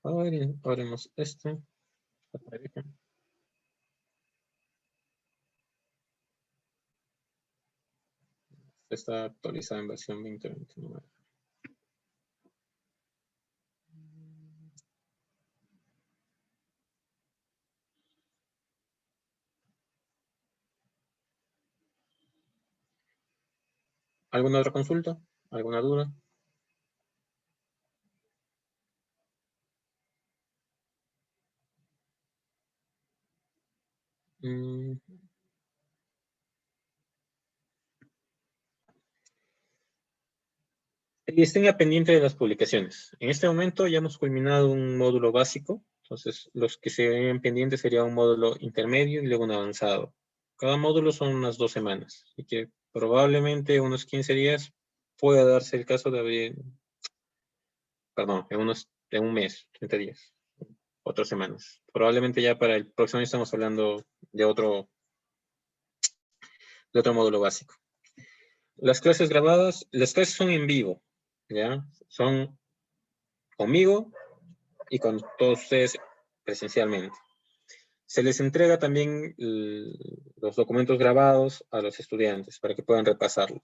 A ver, abrimos esto. Está actualizada en versión 2029. ¿Alguna otra consulta? ¿Alguna duda? Y estén pendientes de las publicaciones. En este momento ya hemos culminado un módulo básico, entonces los que se ven pendientes sería un módulo intermedio y luego un avanzado. Cada módulo son unas 2 semanas, así que probablemente unos 15 días pueda darse el caso de abrir, perdón, en un mes, 30 días, 4 semanas. Probablemente ya para el próximo año estamos hablando de otro módulo básico. Las clases grabadas, las clases son en vivo, ¿ya? Son conmigo y con todos ustedes presencialmente. Se les entrega también los documentos grabados a los estudiantes para que puedan repasarlos.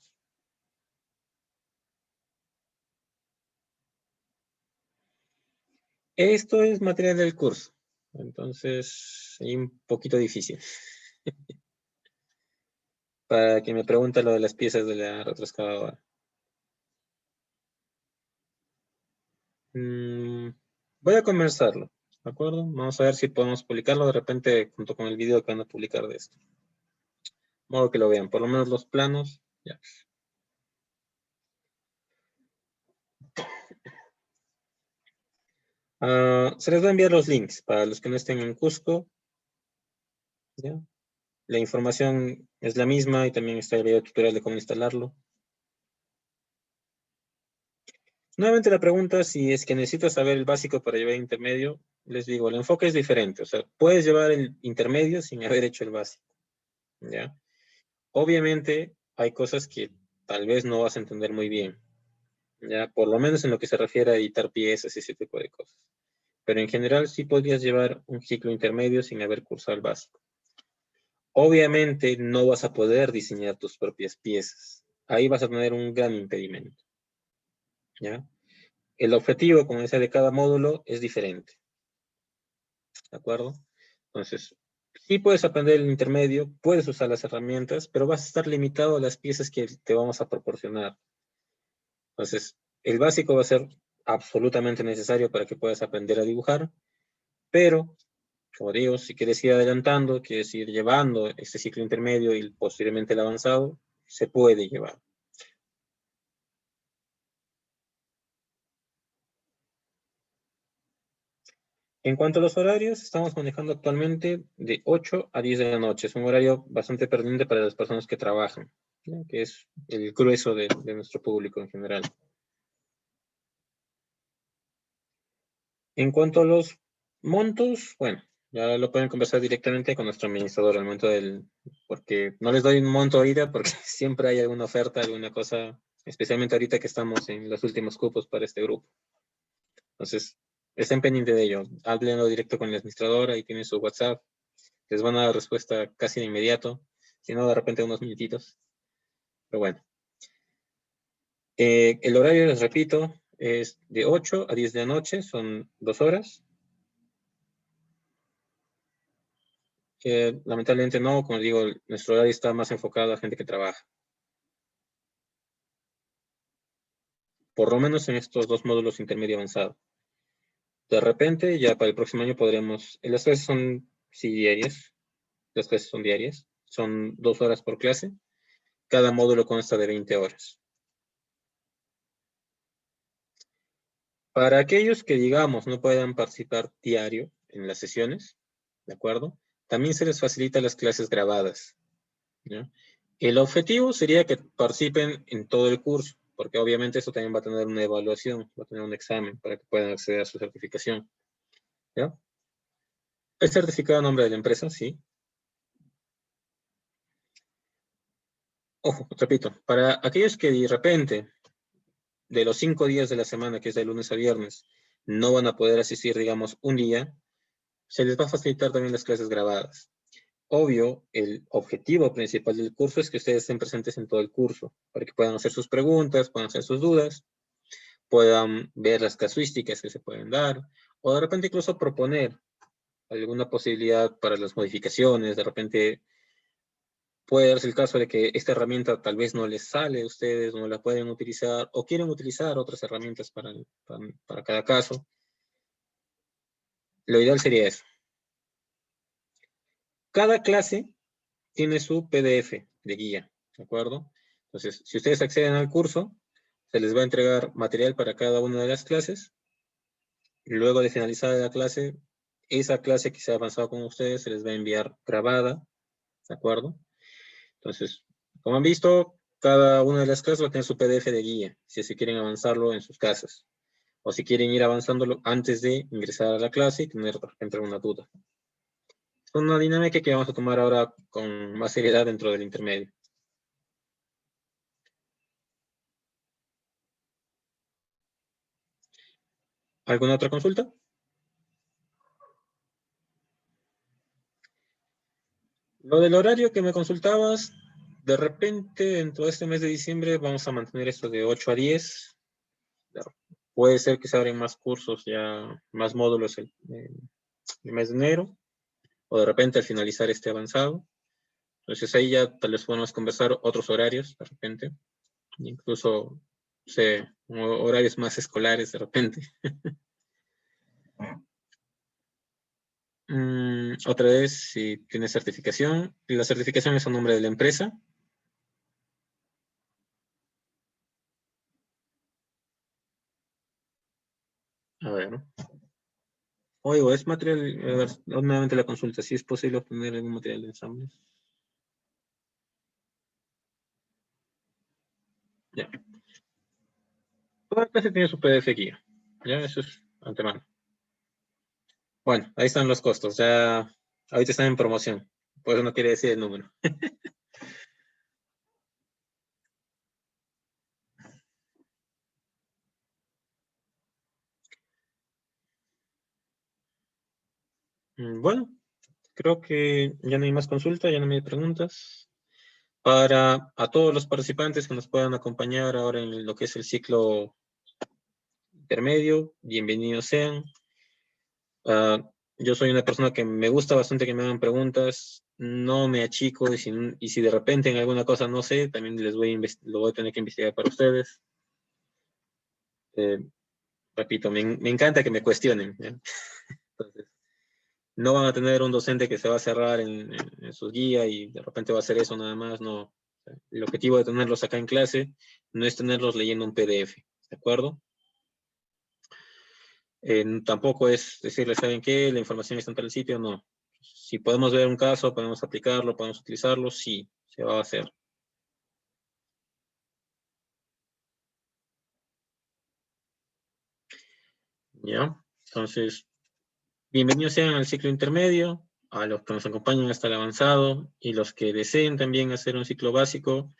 Esto es material del curso, entonces es un poquito difícil. Para quien me pregunta lo de las piezas de la retroexcavadora. Voy a conversarlo, ¿de acuerdo? Vamos a ver si podemos publicarlo de repente junto con el video que van a publicar de esto. De modo que lo vean, por lo menos los planos, ya. Se les va a enviar los links para los que no estén en Cusco. ¿Ya? La información es la misma y también está el video tutorial de cómo instalarlo. Nuevamente la pregunta, si es que necesitas saber el básico para llevar el intermedio, les digo, el enfoque es diferente. O sea, puedes llevar el intermedio sin haber hecho el básico, ¿ya? Obviamente, hay cosas que tal vez no vas a entender muy bien, ¿ya? Por lo menos en lo que se refiere a editar piezas y ese tipo de cosas. Pero en general sí podrías llevar un ciclo intermedio sin haber cursado el básico. Obviamente no vas a poder diseñar tus propias piezas. Ahí vas a tener un gran impedimento, ¿ya? El objetivo, como decía, de cada módulo es diferente, ¿de acuerdo? Entonces, sí puedes aprender el intermedio, puedes usar las herramientas, pero vas a estar limitado a las piezas que te vamos a proporcionar. Entonces, el básico va a ser absolutamente necesario para que puedas aprender a dibujar, pero, como digo, si quieres ir adelantando, quieres ir llevando este ciclo intermedio y posteriormente el avanzado, se puede llevar. En cuanto a los horarios, estamos manejando actualmente de 8 a 10 de la noche. Es un horario bastante pertinente para las personas que trabajan, ¿no? Que es el grueso de nuestro público en general. En cuanto a los montos, bueno, ya lo pueden conversar directamente con nuestro administrador al momento porque no les doy un monto ahorita porque siempre hay alguna oferta, alguna cosa, especialmente ahorita que estamos en los últimos cupos para este grupo. Entonces, estén pendientes de ello. Háblenlo directo con la administradora, ahí tienen su WhatsApp. Les van a dar respuesta casi de inmediato, si no de repente unos minutitos. Pero bueno. El horario, les repito, es de 8 a 10 de la noche, son 2 horas. Lamentablemente no, como digo, nuestro horario está más enfocado a gente que trabaja. Por lo menos en estos 2 módulos intermedio avanzado. De repente, ya para el próximo año podremos, las clases son, sí, diarias. Las clases son diarias. Son 2 horas por clase. Cada módulo consta de 20 horas. Para aquellos que, digamos, no puedan participar diario en las sesiones, ¿de acuerdo? También se les facilita las clases grabadas, ¿ya? El objetivo sería que participen en todo el curso, porque obviamente eso también va a tener una evaluación, va a tener un examen para que puedan acceder a su certificación, ¿ya? El certificado a nombre de la empresa, sí. Ojo, repito, para aquellos que de repente, de los 5 días de la semana, que es de lunes a viernes, no van a poder asistir, digamos, un día, se les va a facilitar también las clases grabadas. Obvio, el objetivo principal del curso es que ustedes estén presentes en todo el curso, para que puedan hacer sus preguntas, puedan hacer sus dudas, puedan ver las casuísticas que se pueden dar, o de repente incluso proponer alguna posibilidad para las modificaciones. De repente puede darse el caso de que esta herramienta tal vez no les sale a ustedes, no la pueden utilizar, o quieren utilizar otras herramientas para cada caso. Lo ideal sería eso. Cada clase tiene su PDF de guía, ¿de acuerdo? Entonces, si ustedes acceden al curso, se les va a entregar material para cada una de las clases. Y luego de finalizar la clase, esa clase que se ha avanzado con ustedes se les va a enviar grabada, ¿de acuerdo? Entonces, como han visto, cada una de las clases va a tener su PDF de guía, si así quieren avanzarlo en sus casas. O si quieren ir avanzándolo antes de ingresar a la clase y tener, por ejemplo, una duda. Es una dinámica que vamos a tomar ahora con más seriedad dentro del intermedio. ¿Alguna otra consulta? Lo del horario que me consultabas, de repente dentro de este mes de diciembre vamos a mantener esto de 8 a 10. Puede ser que se abran más cursos, ya más módulos el mes de enero, o de repente al finalizar este avanzado. Entonces ahí ya tal vez podemos conversar otros horarios de repente, incluso, no sé, horarios más escolares de repente. Otra vez, si tiene certificación, y la certificación es a nombre de la empresa. A ver, ¿no? Oigo, es material, a ver, nuevamente la consulta, si es posible obtener algún material de ensambles. Ya. Cada clase tiene su PDF guía. Ya, eso es antemano. Bueno, ahí están los costos. Ya ahorita están en promoción. Por eso no quiere decir el número. Bueno, creo que ya no hay más consulta, ya no hay preguntas. Para a todos los participantes que nos puedan acompañar ahora en lo que es el ciclo intermedio, bienvenidos sean. Yo soy una persona que me gusta bastante que me hagan preguntas, no me achico y si de repente en alguna cosa no sé, también lo voy a tener que investigar para ustedes. Eh, Repito, me encanta que me cuestionen, ¿ya? Entonces, no van a tener un docente que se va a cerrar en sus guías y de repente va a hacer eso nada más, no. El objetivo de tenerlos acá en clase no es tenerlos leyendo un PDF, ¿de acuerdo? Tampoco es decirles, ¿saben qué? La información está en tal sitio, no. Si podemos ver un caso, podemos aplicarlo, podemos utilizarlo, sí, se va a hacer. ¿Ya? Entonces, bienvenidos sean al ciclo intermedio, a los que nos acompañan hasta el avanzado y los que deseen también hacer un ciclo básico,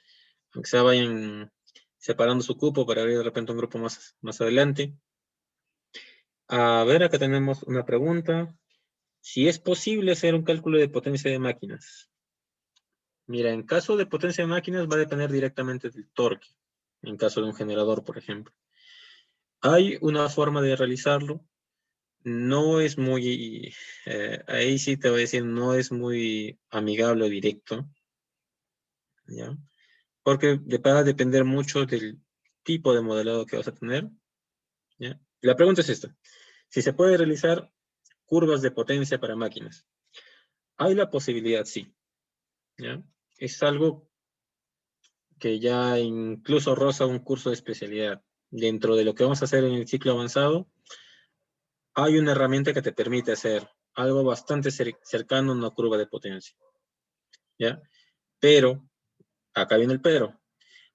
aunque sea vayan separando su cupo para abrir de repente un grupo más adelante. A ver, acá tenemos una pregunta. Si es posible hacer un cálculo de potencia de máquinas. Mira, en caso de potencia de máquinas va a depender directamente del torque, en caso de un generador, por ejemplo. Hay una forma de realizarlo, no es muy, ahí sí te voy a decir, no es muy amigable o directo, ¿ya? Porque va a depender mucho del tipo de modelado que vas a tener, ¿ya? La pregunta es esta, si se puede realizar curvas de potencia para máquinas. Hay la posibilidad, sí, ¿ya? Es algo que ya incluso roza un curso de especialidad. Dentro de lo que vamos a hacer en el ciclo avanzado, hay una herramienta que te permite hacer algo bastante cercano a una curva de potencia, ¿ya? Pero, acá viene el pero,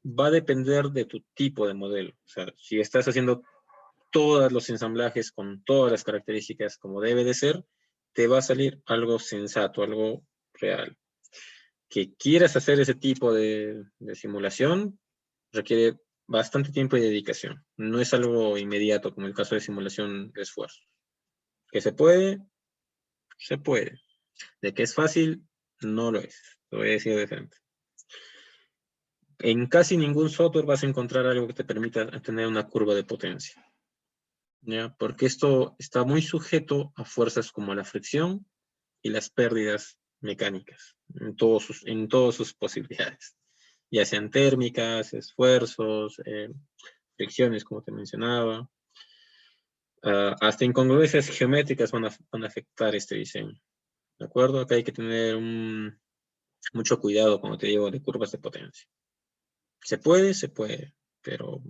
va a depender de tu tipo de modelo. O sea, si estás haciendo todos los ensamblajes con todas las características como debe de ser, te va a salir algo sensato, algo real. Que quieras hacer ese tipo de simulación requiere bastante tiempo y dedicación. No es algo inmediato como el caso de simulación de esfuerzo. Que se puede, se puede. De que es fácil, no lo es. Lo voy a decir de frente. En casi ningún software vas a encontrar algo que te permita tener una curva de potencia, ¿ya? Porque esto está muy sujeto a fuerzas como la fricción y las pérdidas mecánicas, en todas sus posibilidades, ya sean térmicas, esfuerzos, fricciones, como te mencionaba, hasta incongruencias geométricas van a afectar este diseño, ¿de acuerdo? Acá hay que tener mucho cuidado, como te digo, de curvas de potencia. Se puede, pero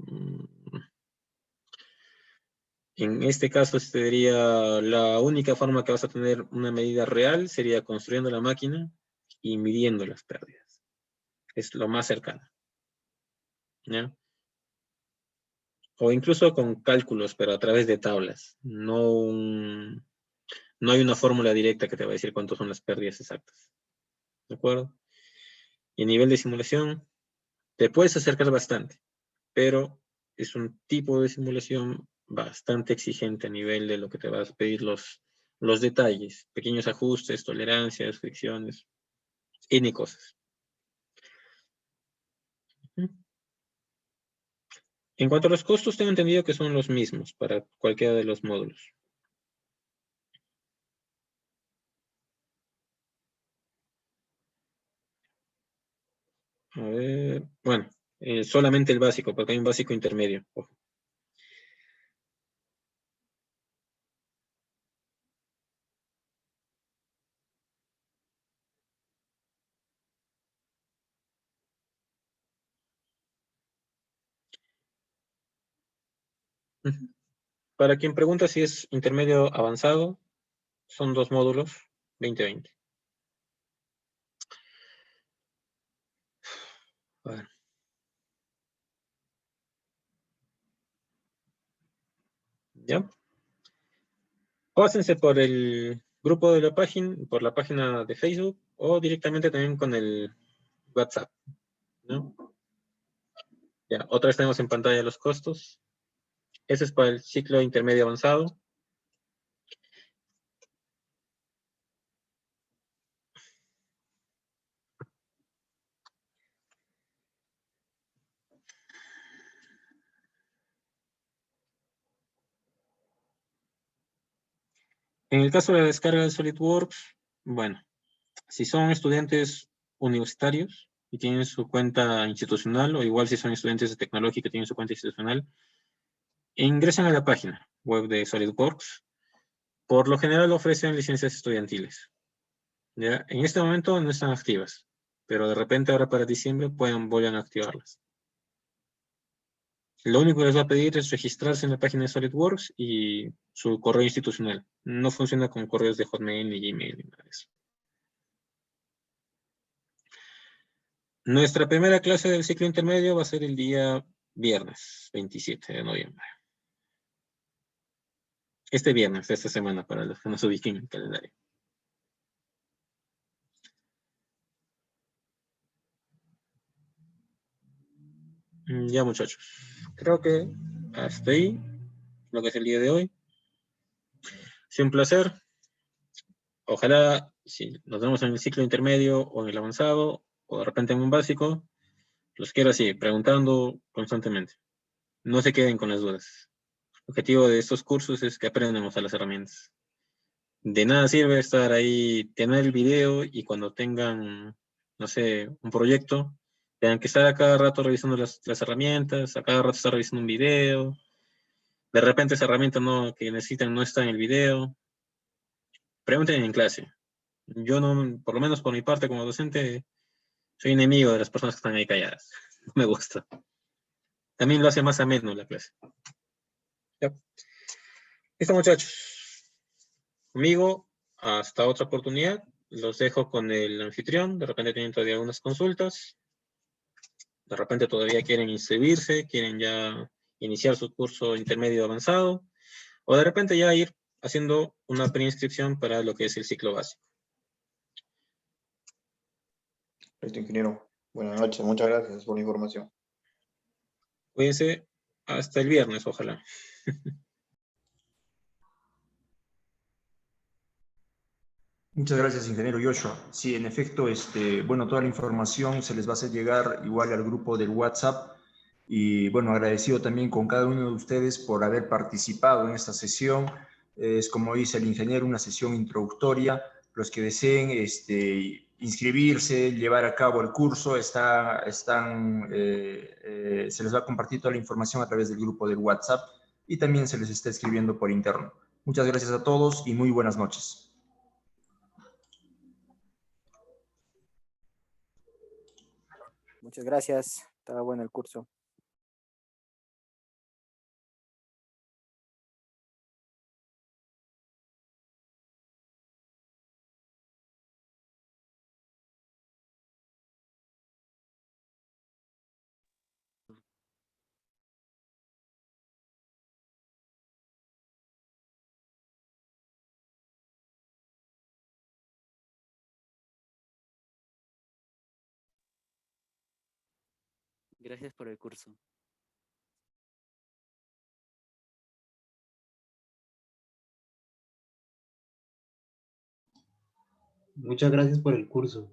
en este caso sería la única forma que vas a tener una medida real, sería construyendo la máquina y midiendo las pérdidas. Es lo más cercano, ¿ya? O incluso con cálculos, pero a través de tablas. No hay una fórmula directa que te va a decir cuántas son las pérdidas exactas, ¿de acuerdo? Y a nivel de simulación, te puedes acercar bastante, pero es un tipo de simulación bastante exigente a nivel de lo que te vas a pedir los detalles, pequeños ajustes, tolerancias, fricciones, N cosas. En cuanto a los costos, tengo entendido que son los mismos para cualquiera de los módulos. A ver, bueno, solamente el básico, porque hay un básico intermedio. Ojo. Para quien pregunta si es intermedio avanzado, son 2 módulos, 20-20. Bueno, ¿Ya? Pásense por el grupo de la página, por la página de Facebook, o directamente también con el WhatsApp, ¿no? Ya, otra vez tenemos en pantalla los costos. Ese es para el ciclo intermedio avanzado. En el caso de la descarga de SolidWorks, bueno, si son estudiantes universitarios y tienen su cuenta institucional, o igual si son estudiantes de tecnológica y tienen su cuenta institucional, ingresan a la página web de SolidWorks. Por lo general ofrecen licencias estudiantiles. ¿Ya? En este momento no están activas, pero de repente ahora para diciembre vuelvan a activarlas. Lo único que les va a pedir es registrarse en la página de SolidWorks y su correo institucional. No funciona con correos de Hotmail ni Gmail ni nada de eso. Nuestra primera clase del ciclo intermedio va a ser el día viernes, 27 de noviembre. Este viernes de esta semana, para los que nos ubiquen en el calendario. Ya, muchachos. Creo que hasta ahí lo que es el día de hoy. Ha sido un placer. Ojalá, si nos vemos en el ciclo intermedio o en el avanzado, o de repente en un básico, los quiero así, preguntando constantemente. No se queden con las dudas. El objetivo de estos cursos es que aprendamos a las herramientas. De nada sirve estar ahí, tener el video y cuando tengan, no sé, un proyecto, tengan que estar a cada rato revisando las herramientas, a cada rato estar revisando un video. De repente esa herramienta que necesitan no está en el video. Pregunten en clase. Yo no, por lo menos por mi parte como docente, soy enemigo de las personas que están ahí calladas. No me gusta. También lo hace más ameno la clase. ¿Ya? Listo, muchachos. Conmigo, hasta otra oportunidad. Los dejo con el anfitrión. De repente tienen todavía algunas consultas. De repente todavía quieren inscribirse, quieren ya iniciar su curso intermedio avanzado. O de repente ya ir haciendo una preinscripción para lo que es el ciclo básico. Listo, ingeniero. Buenas noches, muchas gracias por la información. Cuídense hasta el viernes, ojalá. Muchas gracias, ingeniero Joshua. Sí, en efecto, bueno, toda la información se les va a hacer llegar igual al grupo del WhatsApp. Y bueno, agradecido también con cada uno de ustedes por haber participado en esta sesión. Es como dice el ingeniero, una sesión introductoria. Los que deseen inscribirse, llevar a cabo el curso, se les va a compartir toda la información a través del grupo del WhatsApp y también se les está escribiendo por interno. Muchas gracias a todos y muy buenas noches. Muchas gracias. Estaba bueno el curso. Gracias por el curso. Muchas gracias por el curso.